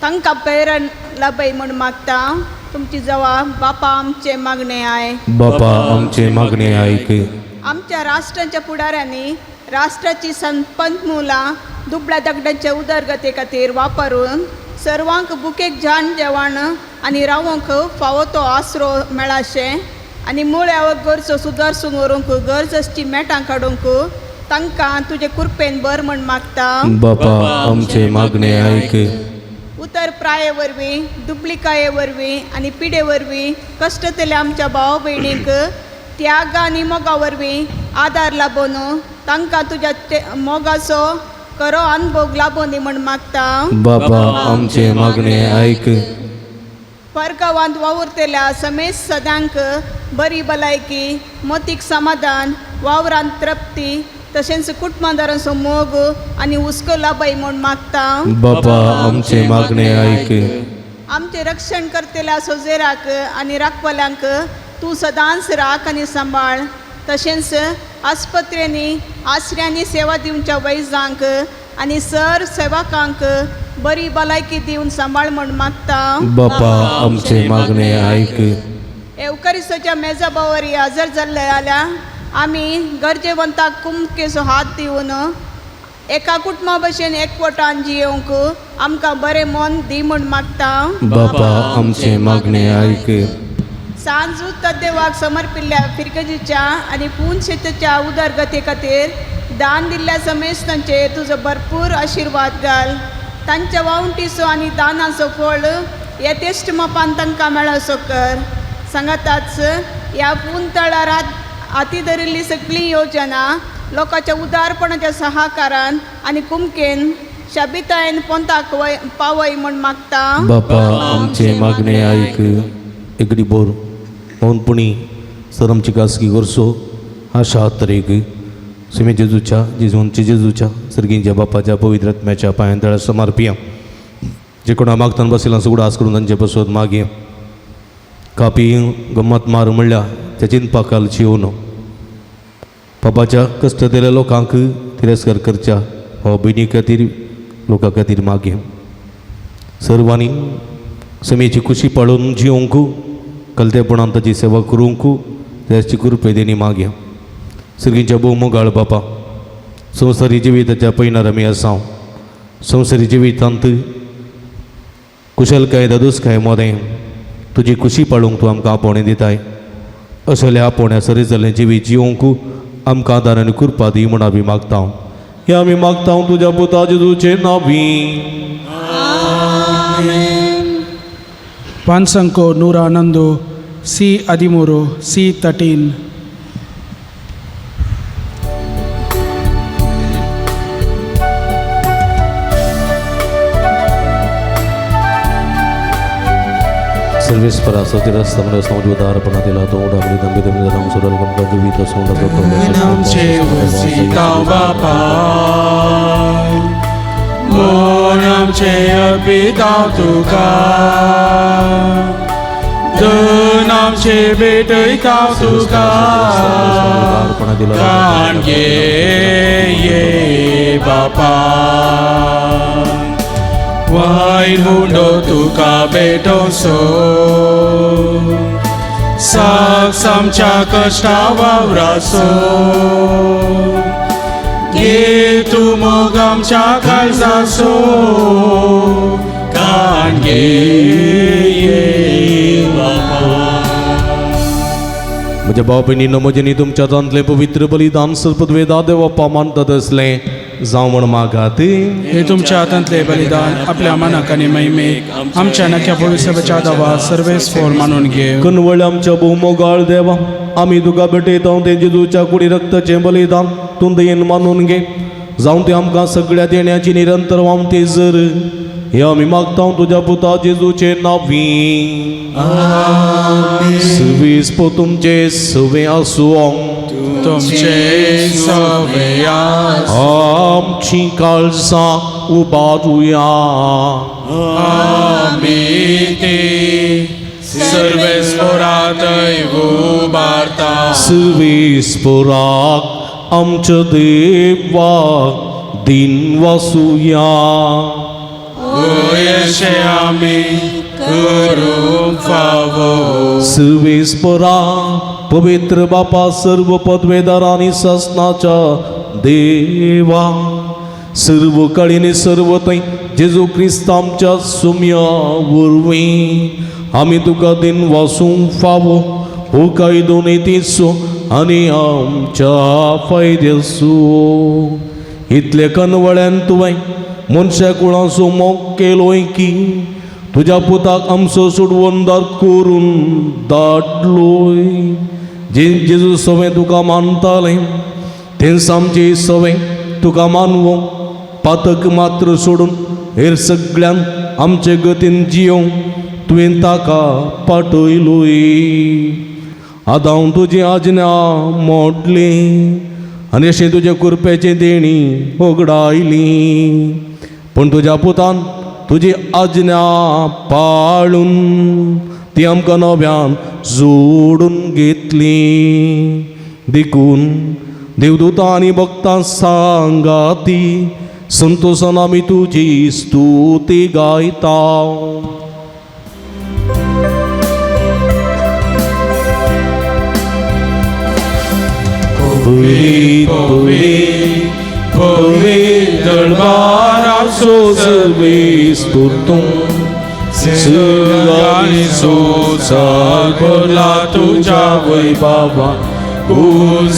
तांकां प्रेरण लाभय म्हण मागता तुमची जबाब बापा आमचे मागणे आय बापा आमचे मागणे आयक आमच्या राष्ट्रांच्या पुढाऱ्यांनी राष्ट्राची संपन्मुलां दुबळ्या दगडांच्या उदरगते खातीर वापरून सर्वांक बुकेक झाण जेवण आनी रावंक फावो तो आसरो मेळाशें आनी मुळ्या गरजो सुदारसून व्हरूंक गरज आसची मेटां काडूंक तांकां तुजे कृपेन बर म्हण मागता बापा आमचे मागणे आयक उतर प्राये वरवीं दुबळिकाये वरवीं आनी पिडे वरवीं कश्टतल्या आमच्या भाव भयणींक त्याग आनी मोगा वरवीं आदार लाबोन तांकां तुज्या मोगाचो खरो अनुभव लाबोन दी म्हण मागता बापा आमचे मागणे आयक परगांवांत वावुरतेल्या समेत सद्यांक बरी भलायकी मोतीक समाधान वावरांत तृप्ती तशेंच कुटुंबादारांचो मोग आनी हुस्को लाभय म्हूण मागता. बापा आमचे मागणे ऐक. आमचे रक्षण करतेल्या सोजेराक आनी राखवाल्यांक तूं सदांच राख आनी सांबाळ. तशेंच आस्पत्रेनी आसऱ्यांनी सेवा दिवच्या वैजांक आनी सर सेवकांक बरी भलायकी दिवन सांबाळ म्हूण मागता. बापा आमचे मागणे ऐक. एवकारिस्ताच्या मेजाबावरी हजर जाल्ले जाल्यार आमी गरजेवंताक कुमकेचो हात दिवन एका कुटुंबा भशेन एकवटान जियोंक आमकां बरें मन दी म्हूण मागता. बापा आमचे मागणे ऐक. सांजू तद्देवाक समर्पिल्ल्या फिरगजीच्या आनी पूर्ण शेताच्या उदरगते खातीर दान दिल्ल्या समेस्तांचेर तुजो भरपूर आशिर्वाद घाल. तांच्या वावंटीचो आनी दानाचो फळ येतेश्ट मोपान तांकां मेळसो कर. सांगाताच ह्या पूर्ण तळारात हाती धरिल्ली सगळी योजना लोकांच्या उदारपणाच्या सहकारान आनी कुमकेन शाबितायेन पोंताक पावय म्हूण मागता. बापा आमचे मागणे ऐक. एकडी बोर मौनपणी सर आमची खासगी गोरसो आशा तरेक सुमे जेजूच्या सर्गींच्या बापाच्या पवित्र आत्म्याच्या पांयांतळा समर्पिया. जे कोणा मागताना बसयला सगळं आस करून तांचे बसवत मागया. कापी गम्मत मार म्हणल्या त्या चिंतपाकाल येवन बापाच्या कश्ट दिल्या लोकांक तिरस्कार करच्या हो भयणी खातीर लोकां खातीर मागया. सर्वांनी समेची खुशी पाळून जिवंक कलतेपणान ताची सेवा करूंक त्याची कृपेदेनी मागया. सर्गींच्या भोवमोगाळ बापा संवसारी जिविताच्या पैनार आमी आसां. संवसारी जिवितांत कुशलकाय दादोसकाय मोदें तुजी खुशी पाळूंक तूं आमकां आपोवणें दिताय. असल्या आपोवण्या सरी जाल्लें जिवीत जिवंक आमकां आदार आनी कृपा दी म्हूण आमी मागता. हे आमी मागता तुज्या पुता जेजूचे नांवी. पानसंको नूरा नंदो सी अदिमोरो सी 13. सर्वेस्परा सतिरस्तमन समजुदारपणा दिला तो डाबली दंबी दंबी दम सुरल गम का जीवित सोंड तो आमचे वसिता बापा मोर आमचे पिता तुका दोन आमचे भेटयता तुका काणगे ये बापा वाय मुंडो तुका भेटोसो साक्ष आमच्या कष्टा वावरासो घे तू मोग आमच्या काळजासो काणगे ये बापा. म्हज्या भाव भयणीनो म्हजेनी तुमच्या जांतले पवित्र बलिदान सर्पद्वेदा देवा मानतात असलें जावं म्हण मागात. हे तुमच्या हातांतले बलिदान आपल्या मनाक आनी महिमेक आमच्या नख्या पवित्र बचादावा सर्वेस्फोर मानून घे. कनवळ आमच्या भोवमोगाळ देवा आमी तुका भेटयता ते जेजूच्या कुडी रक्ताचें बलिदान तूं दयेन मानून घे. जावं ते आमकां सगळ्या देण्याची निरंतर वामते जर हे आमी मागता तुज्या पुता जेजूचे नांवी. सर्वीस पो तुमचे सवे आसूं तुमचे सवे आमची काळजां उबारूया. आमी ती सर्वेस्परात उबारता. सर्वेस्पराक आमच्या देवाक दिन वासुया. अशें आमी करूंक फावो. सर्वेस्परा पवित्र बापा सर्व पदवेदार आनी शासनाच्या देवा सर्व काळीनी सर्व थंय जेजू क्रिस्त आमच्या सुम्या वरवीं आमी तुका दिन वासूंक फावो. हो कायदो नितीचो आनी आमच्या फायद्याचो. इतले कनवळ्यान तुवें मनशा कुळाचो मोग केलोय की तुज्या पुताक आमचो सोडवंदार करून धाडलोय. जेजू सवें तुका मानतालें तेंच आमचे सवें तुका मानवो. पातक मात्र सोडून हेर सगळ्यान आमचे गतीन जियोंक तुवें ताका पाठयलोय. आतां हांव तुजी आज्ञा मोडली आनी अशें तुज्या कृपेची देणी उगडायली पूण तुज्या पुतान तुजी आज्ञा पाळून ती आमकां नव्यान जोडून घेतली देखून देवदूतां आनी भक्तां सांगाती संतोशान आमी तुजी स्तुती गायता. दरबारा सोजवे स्तुतू सगळी सोसार भरला तुझ्या वैभवा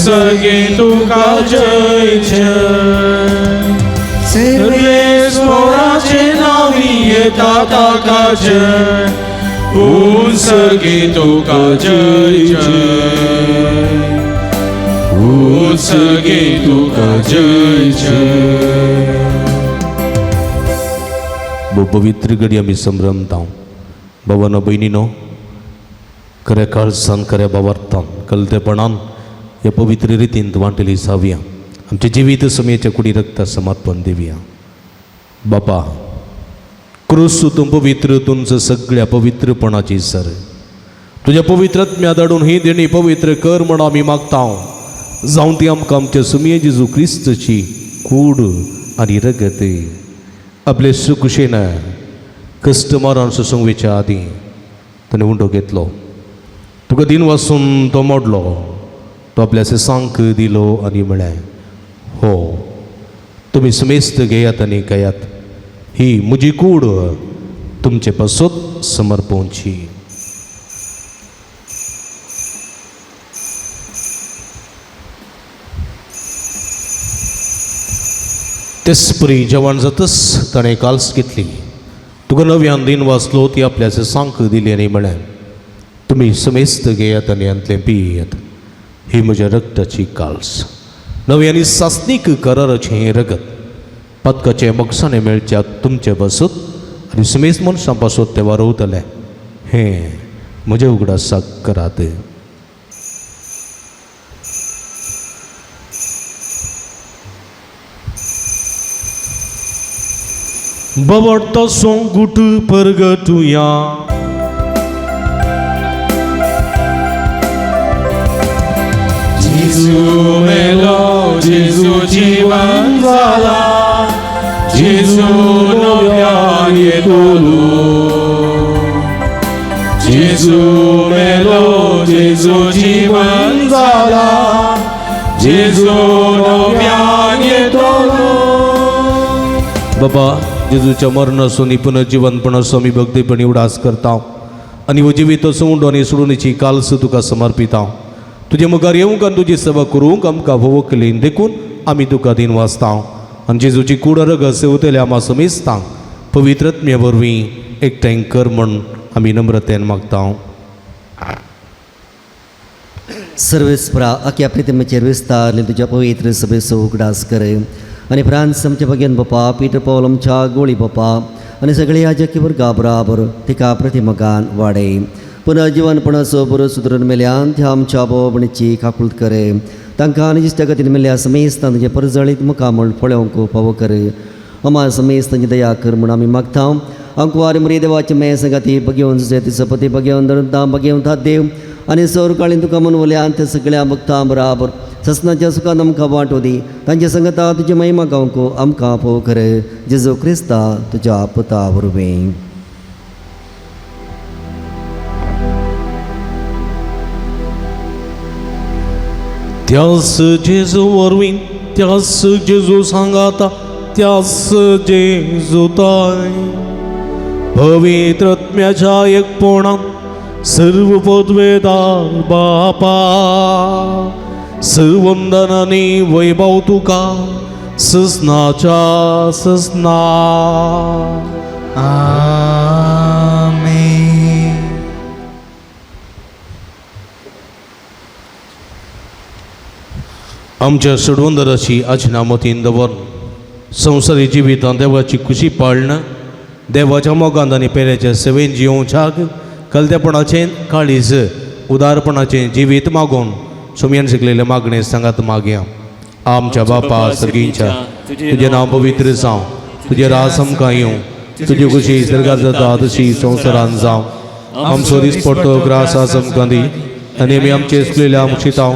सगळे तुका जय जय सर्वेश्वराचे नावी येता ताका जय सगळे तुका जय जय सगळे तुका जय जय. पवित्र घडी आमी संभ्रमता भावानो भयणीनो खऱ्या काळजान खऱ्या भावार्थान कलतेपणान ह्या पवित्र रितीन वांटली जावया आमचे जिवीत समयाच्या कुडी रक्ता समर्पण दिवया. बापा क्रूस तूं पवित्र तुमचं सगळ्या पवित्रपणाची सर तुझ्या पवित्रत्म्या धाडून ही देणी पवित्र कर म्हण आमी मागता जावं ती आमकां आमच्या सुमये जेजू क्रिस्तची कूड आनी रगत आपले सुखुशेन कश्ट मारून सुसंवेच्या आदी ताणें उंडो घेतलो तुका दिन वाचून तो मोडलो तो आपल्या सेसांक दिलो आनी म्हळें हो तुमी समेस्त घेयात आनी कयात ही म्हजी कूड तुमचे पासत समर्पोवची. तेसपरी जेवण जातच ताणें काल्स घेतली तुका नव्यान दिन वाचलो ती आपल्या सेसांक दिली आनी म्हळें तुमी समेस्त घेयात आनी अंतलें पियेत ही म्हज्या रक्ताची काल्स नव्यानी सासनीक कराराचें रगत पदकाचे मोक्षाने मेळच्याक तुमचे बसत आनी समेस्त मनशां पासत ते वारोवतले हें म्हज्या उगडासाक करात. बवडतो सोंगुट परगटुया जेजू मेलो जेजू जीवन जाला जेजू नव्यान येतलो जेजू मेलो जेजू जीवन जाला जेजू नव्यान येतलो. बाबा जेजूच्या मरणासून पुनर्जीवनपणासून आमी भक्तीपणी उडास करता आनी हो जिवीत सोडून आनी सोडूनची काल्स तुका समर्पिता तुजे मुखार येवंक आनी तुजी सेवा करूंक आमकां वोवकलीन देखून आमी तुका दिन वाचता आनी जेजूची कूड रगत सेवतले आम्हा समेस्तांक पवित्रत्म्ये वरवीं एकठांय कर म्हण आमी नम्रतेन मागता. सर्वेस्परा अख्या प्रितमेचेर विस्तारले तुज्या पवित्र सभेचो उगडास कर आनी फ्रांस आमच्या भगेन बापा पीटर पॉल आमच्या गोळी बापा आनी सगळे याजकी वर्गा बराबर तिका प्रतिमगान वाडय पुनर्जीवनपणाचो बरो सुदरून मेल्यान त्या आमच्या भोवणीची काकुळट कर तांकां आनी दिश्ट्या गतीन मेल्या समेस्तां तुजे परजळीत मुखार म्हण पळोवंक फावो कर आम्हा समेस्तांची दया कर म्हूण आमी मागता. अंकुवारी मरी देवाचे मे संगाती बगेवन सुसेती सपती बगेवन धरता बगेवन था देव आनी सौर काळीन तुका मनवल्यान त्या सगळ्या भक्तां बराबर ससनाच्या सुखान आमकां वांटो दी तांच्या संगता तुजी महिमा गावंक आमकां फोव कर जेजू क्रिस्ता तुज्या पुता वरवीं. त्यास जेजू वरवीं त्यास जेजू सांगाता त्यास जेजूताय पवित्रत्म्याच्या एकपणान सर्व पदवेदार बापा सर्वंदनांनी वैभव तुका ससनाच्या ससना. आमच्या सडवंदराची आजना मतीन दवर संवसारी जिवितांत देवाची खुशी पाळणं देवाच्या मोगांत आनी पेऱ्याच्या सेवेन जिवोवच्याक कलतेपणाचें काळीज उदारपणाचे जिवीत मागून सुमयान शिकलेले मागणे सांगात मागया. आमच्या बापा सर्गींच्या तुझे नाव पवित्र जावं, तुझे राज आमकां येवं, तुजी खुशी स्वर्गात जाता तशी संवसारान जावं. आमचो दीस पडतो ग्रास आज आमकां दी, आनी आमी आमचे चुकलेल्या मुक्षितांव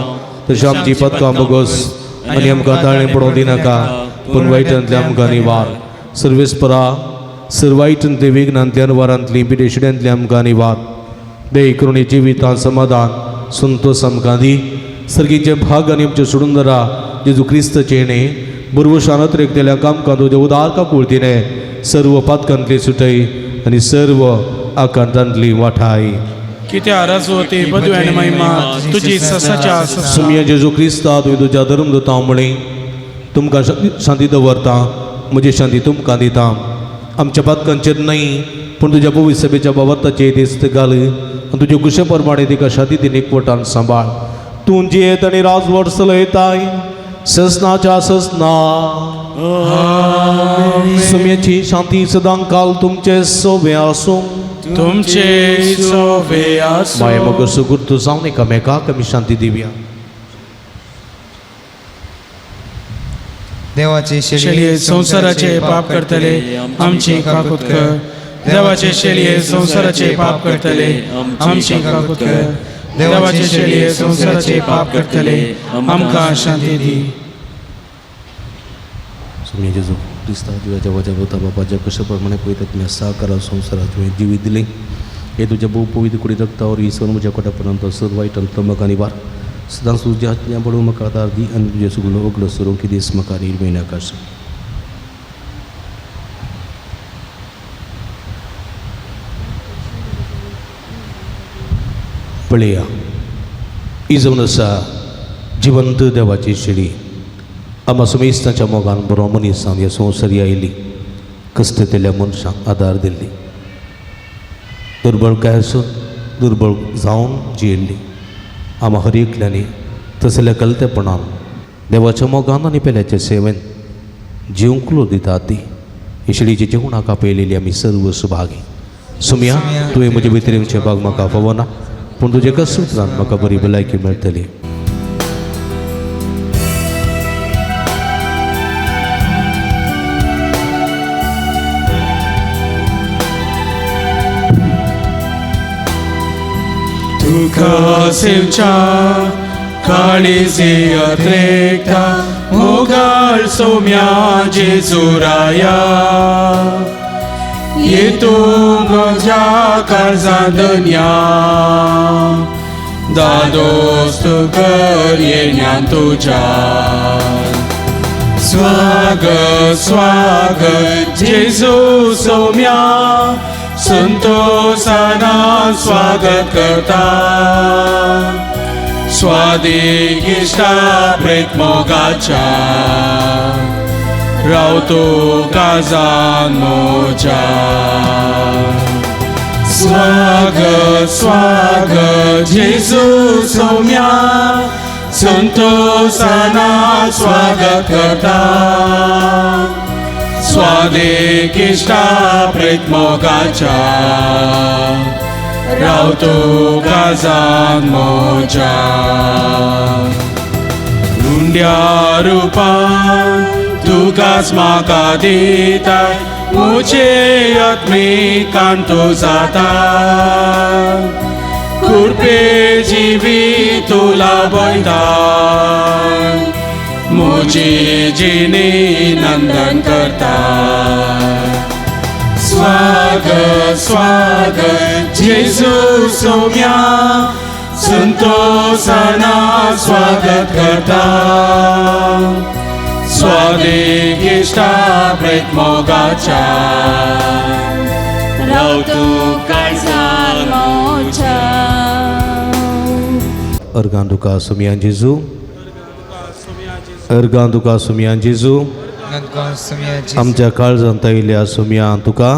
तशें आमची पदकां बोगस, आनी आमकां ताळें पडोवं दिनाका, पूण वायटांतल्यान आमकां निवार. सर्वेस्परा सर्वायटन ते विघ्नांतल्यान वारांतली पिडेशिड्यांतल्यान आमकां निवार. दे करून जिवितां समाधान संतोष आमकां दी. सर्गीचे भाग आनी आमचे सोडून दरा जेजू क्रिस्तचे येणे बरोबर शानत रेखतेल्या कामकां तुजे उदार काकुळतीने सर्व पातकांतली सुटय आनी सर्व आकांतांतली वाठाय. कित्या राजवती पदवी आनी महिमा तुजी ससाच्या सुमया जेजू क्रिस्ता तुवें तुज्या धर्मदूता म्हणी तुमकां शांती दवरता, म्हजी शांती तुमकां दिता. आमच्या पातकांचेर न्हय पूण तुज्या पवित्र सभेच्या बाबताचेर दिस्त घाल आनी तुजे कुशे प्रमाणे तिका शांती दिन एकवटान सांबाळ. तूं जियेत आनी राजवट चलयताय ससनाच्या ससना. सुमयाची शांती सदां काल तुमचे सोबे आसूं. तुमचे सोबे आसूं. माय मग सुगुर्त जावन एकामेकाक आमी शांती दिवया. देवाचे शेळये संसाराचे पाप करतले आमची काकूत कर. देवाचे शेळये संसाराचे पाप करतले आमची काकूत कर. देवाचे शेळये संसाराचे पाप करतले आमकां शांती दी. सुमया जेजू क्रिस्ता तुझ्या वजा होता बापाच्या कशा प्रमाणे पळयता तुमी साकारा संवसारात तुवें जिवीत दिलें. हे तुज्या भोव पवित्र कुडी रक्तावर इसवन म्हज्या कोट्यापर्यंत सद वायट आनी म्हाका निवार. सदांच तुज्या हातल्या पडून म्हाका आदार दी आनी तुजे सुगलो वगलो सरूंक कितें म्हाका निर्मय नाकाश. पळया ही जावन आसा जिवंत देवाची शेळी. आम्हा सुमेस्ताच्या मोगान बरो मनीसांत ह्या संवसारी आयली, कश्टतेल्या मनशांक आदार दिल्ली, दुर्बळ काय आसूं दुर्बळ जावन जियेल्ली. आम्हा हर एकल्यानी तसल्या कलतेपणान देवाच्या मोगान आनी पेल्याच्या सेवेन जिवंकलो दिता ती शेळीची जेवणाक आपयलेली आमी सर्व सुभागी. सुमया तुवें म्हजे भितरेचे भाग म्हाका फावना, पूण तुजे एका सुत्रान म्हाका बरी भलायकी मेळटली. तुका सेवच्या काळीजे अत्रेकता मोगाळ सौम्या जेजुराया. येतो म्हज्या काळजांतल्या दादोस्त कर येण्यान तुज्या. स्वागत स्वागत जेजू सौम्या संतोषाना स्वागत करता. स्वादीक इश्टा प्रेत मोगाच्या रावतो काळजान मोच्या. स्वागत स्वागत जेजू सौम्या संतोषाना स्वागत करता. स्वादीक इश्टा प्रेत मोगाच्या रावतो काळजान मोच्या. रुंड्या रुपान तुकाच म्हाका दिताय मुझे आत्मीक कांतो जाता. कुर्पे जिवी तुला बैता मुझे जिने नंदन करता. स्वागत स्वागत जेजू सौम्या संतोषाना स्वागत करता. स्वादीक इश्टा प्रेत मोगाच्या रावतो काळजान मोच्या. अर्गां तुका सुमया जेजू, अर्गां तुका सुमया जेजू, आमच्या काळजांत आयिल्ल्या सुमया तुका,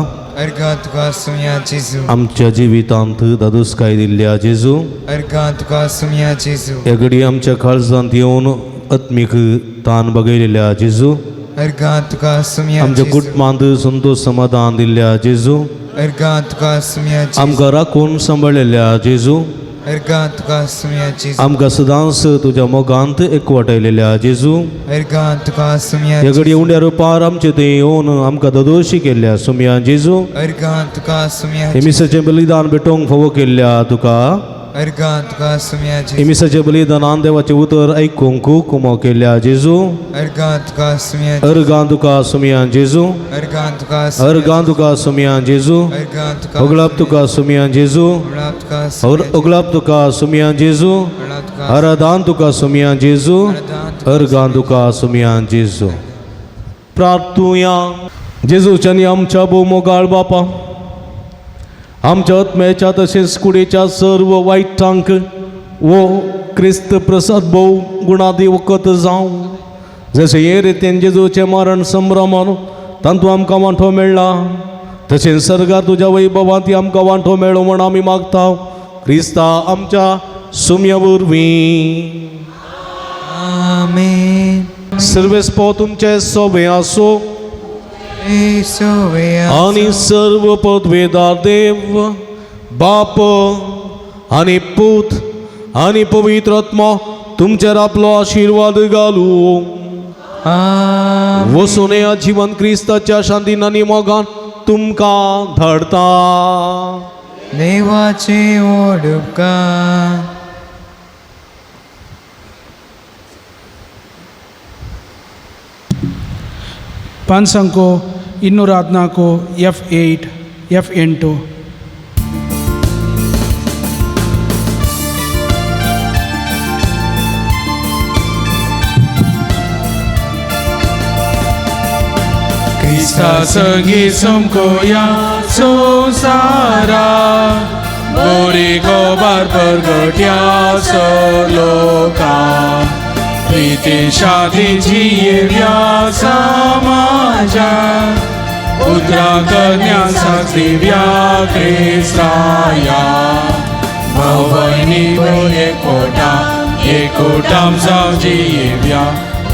अर्गां तुका सुमया जेजू, आमच्या जिवितांत दादोसकाय दिल्ल्या जेजू, अर्गां तुका सुमया जेजू, ह्या घडी आमच्या काळजांत येवन आत्मीक तान बगयलेल्या जेजू, अर्गां तुका सुमया आमच्या जेजू, कुटुंबांत संतोष समाधान दिल्ल्या जेजू, अर्गां तुका सुमया जेजू, आमकां राखून सांबाळलेल्या जेजू, अर्गां तुका सुम्या जेजू आमकां सदांच तुज्या मोगांत एकवटायलेल्या जेजू अर्गां तुका सुम्या ह्या घडये उंड्यार पार आमचे थंय येवन आमकां दोदोशी केल्ल्या सुम्या जेजू अर्गां तुका सुम्या हे मिसाचें बलिदान भेटोवंक फावो केल्ल्या तुका अर्गां तुका सुम्या हे जेजू मिसाचें बलिदानान देवाचें उतर आयकूंक कुमो केल्ल्या जेजू अर्गां तुका सुम्या अर्गां तुका सुम्या जेजू अर्गां तुका अर्गां तुका सुम्या जेजू अर्गां तुका ओगलाप तुका सुम्या जेजू उगलाप तुका ओगलाप तुका सुम्या जेजू उगलाप तुका आराधान तुका सुम्या जेजू अर्गां तुका सुम्या जेजू प्रार्थुया जेजूच्यानी आमच्या भोवमोगाळ बापा आमच्या आत्म्याच्या तशेंच कुडीच्या सर्व वायटांक वो क्रिस्त प्रसाद भोव गुणादी वखद जावं जशें हे रितीन जेजूचें मरण संभ्रमण तातूंत आमकां वांटो मेळ्ळा तशेंच सर्गार तुज्या वैभवांत आमकां वांटो मेळो म्हण आमी मागता क्रिस्ता आमच्या सुम्या वरवीं आमेन सर्वेस्पो तुमचे सोबे आसो येशुवे आणि सर्व पदवेदार देव बाप आणि पूत आणि पवित्र आत्मा तुमचेर आपलो आशीर्वाद घालू वसून या जीवन क्रिस्ताच्या शांतीन आनी मोगान तुमकां धाडता देवाचे उपकार ಪಾನ್ಸಂಕೋ 214 F8 F8 Krista segi sumkoya sosara Bori kobar pergotya soloka Priti shadi jievya samaja Putra kanya saksivya Kristaya Bhavani ekotam saujievya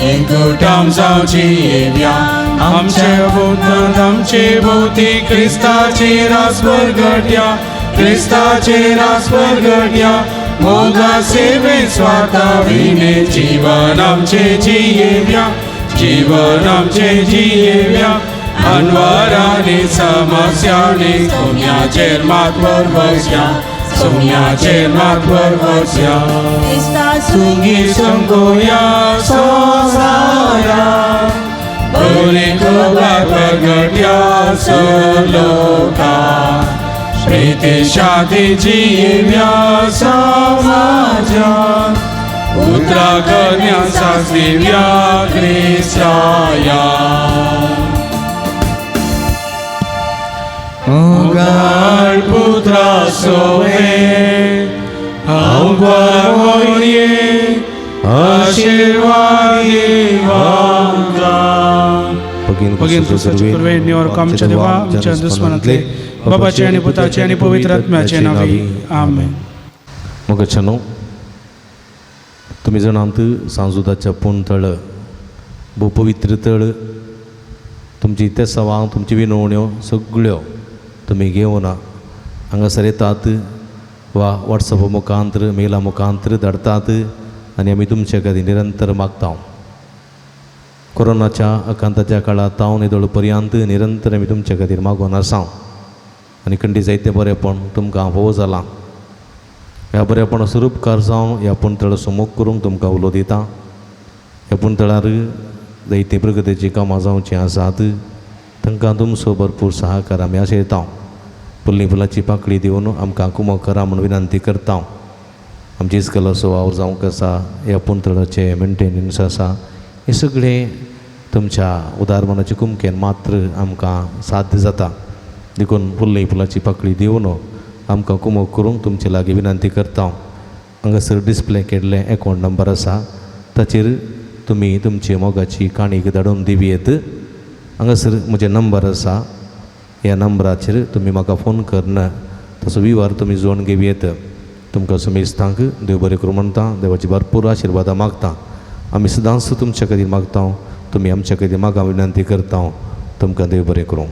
Ekotam saujievya आमचे भोवती क्रिस्ताची रास परगट्या क्रिस्ताची रास परगट्या मोगा सेवे स्वार्था विने जीवन आमचे जियेव्या अनवरांनी समस्यांनी सोम्याचेर मातवर बसया सुगी संगोया संसारा Buri kobar pergotya soloka Priti shadi jievya samaja Putra kanya saksivya Kristaya Ogar putra soe Aungwar hoye आशीर्वादी भगीन तुझे कर्वे और कामच्या देवा आमच्या दुश्मनातले बाबाचे आणि पुताचे आणि पवित्र आत्म्याचे नावे आमेन मोगच्छनो तुम्ही जाणांत सांजुदाच्या पुणतळ भोव पवित्र तळ तुमची ते सवां तुमची विनवण्यो सगळ्यो तुम्ही घेवन हांगासर येतात वा वॉट्सॅप मुखांतर मेला मुखांतर धाडतात आणि आमी तुमचे खातीर निरंतर मागता कोरोनाच्या आकांताच्या काळात ताव निदळ पर्यंत निरंतर आमी तुमचे खातीर मागून आसा आनी खंडी जायते बरेपण तुमकां फोव जालां ह्या बरेपण स्वरूपकार जावन ह्या पुणतळ सुमोग करूंक तुमकां उलो दिता ह्या पुणतळार जायते प्रगतीची कामां जावची आसात तांकां तुमचो भरपूर सहकार आमी आशयता फुल्ली फुलाची पाकळी दिवन आमकां कुमो करा म्हूण विनंती करता आमची इस्कलाचो वावर जावंक आसा ह्या पुणतळाचे मेंटेनन्स आसा हे सगळे तुमच्या उदारमनाचे कुमकेन मात्र आमकां साध्य जाता देखून फुल्ली फुलाची पाकळी दिवन आमकां कुमो करूंक तुमचे लागीं विनंती करता हांगासर डिस्प्ले केल्ले अकावंट नंबर आसा ताचेर तुमी तुमची मोगाची काणीक धाडून दिवयेत हांगासर म्हजे नंबर आसा ह्या नंबराचेर तुमी म्हाका फोन करना तसो विवार तुमी जोडून घेवयेत तुमकां सुमेस्तांक देव बरें करूं म्हणटा देवाची भरपूर आशिर्वादां मागता आमी सदांच तुमचे खातीर मागता तुमी आमचे खातीर म्हाका विनंती करता तुमकां देव बरें करूं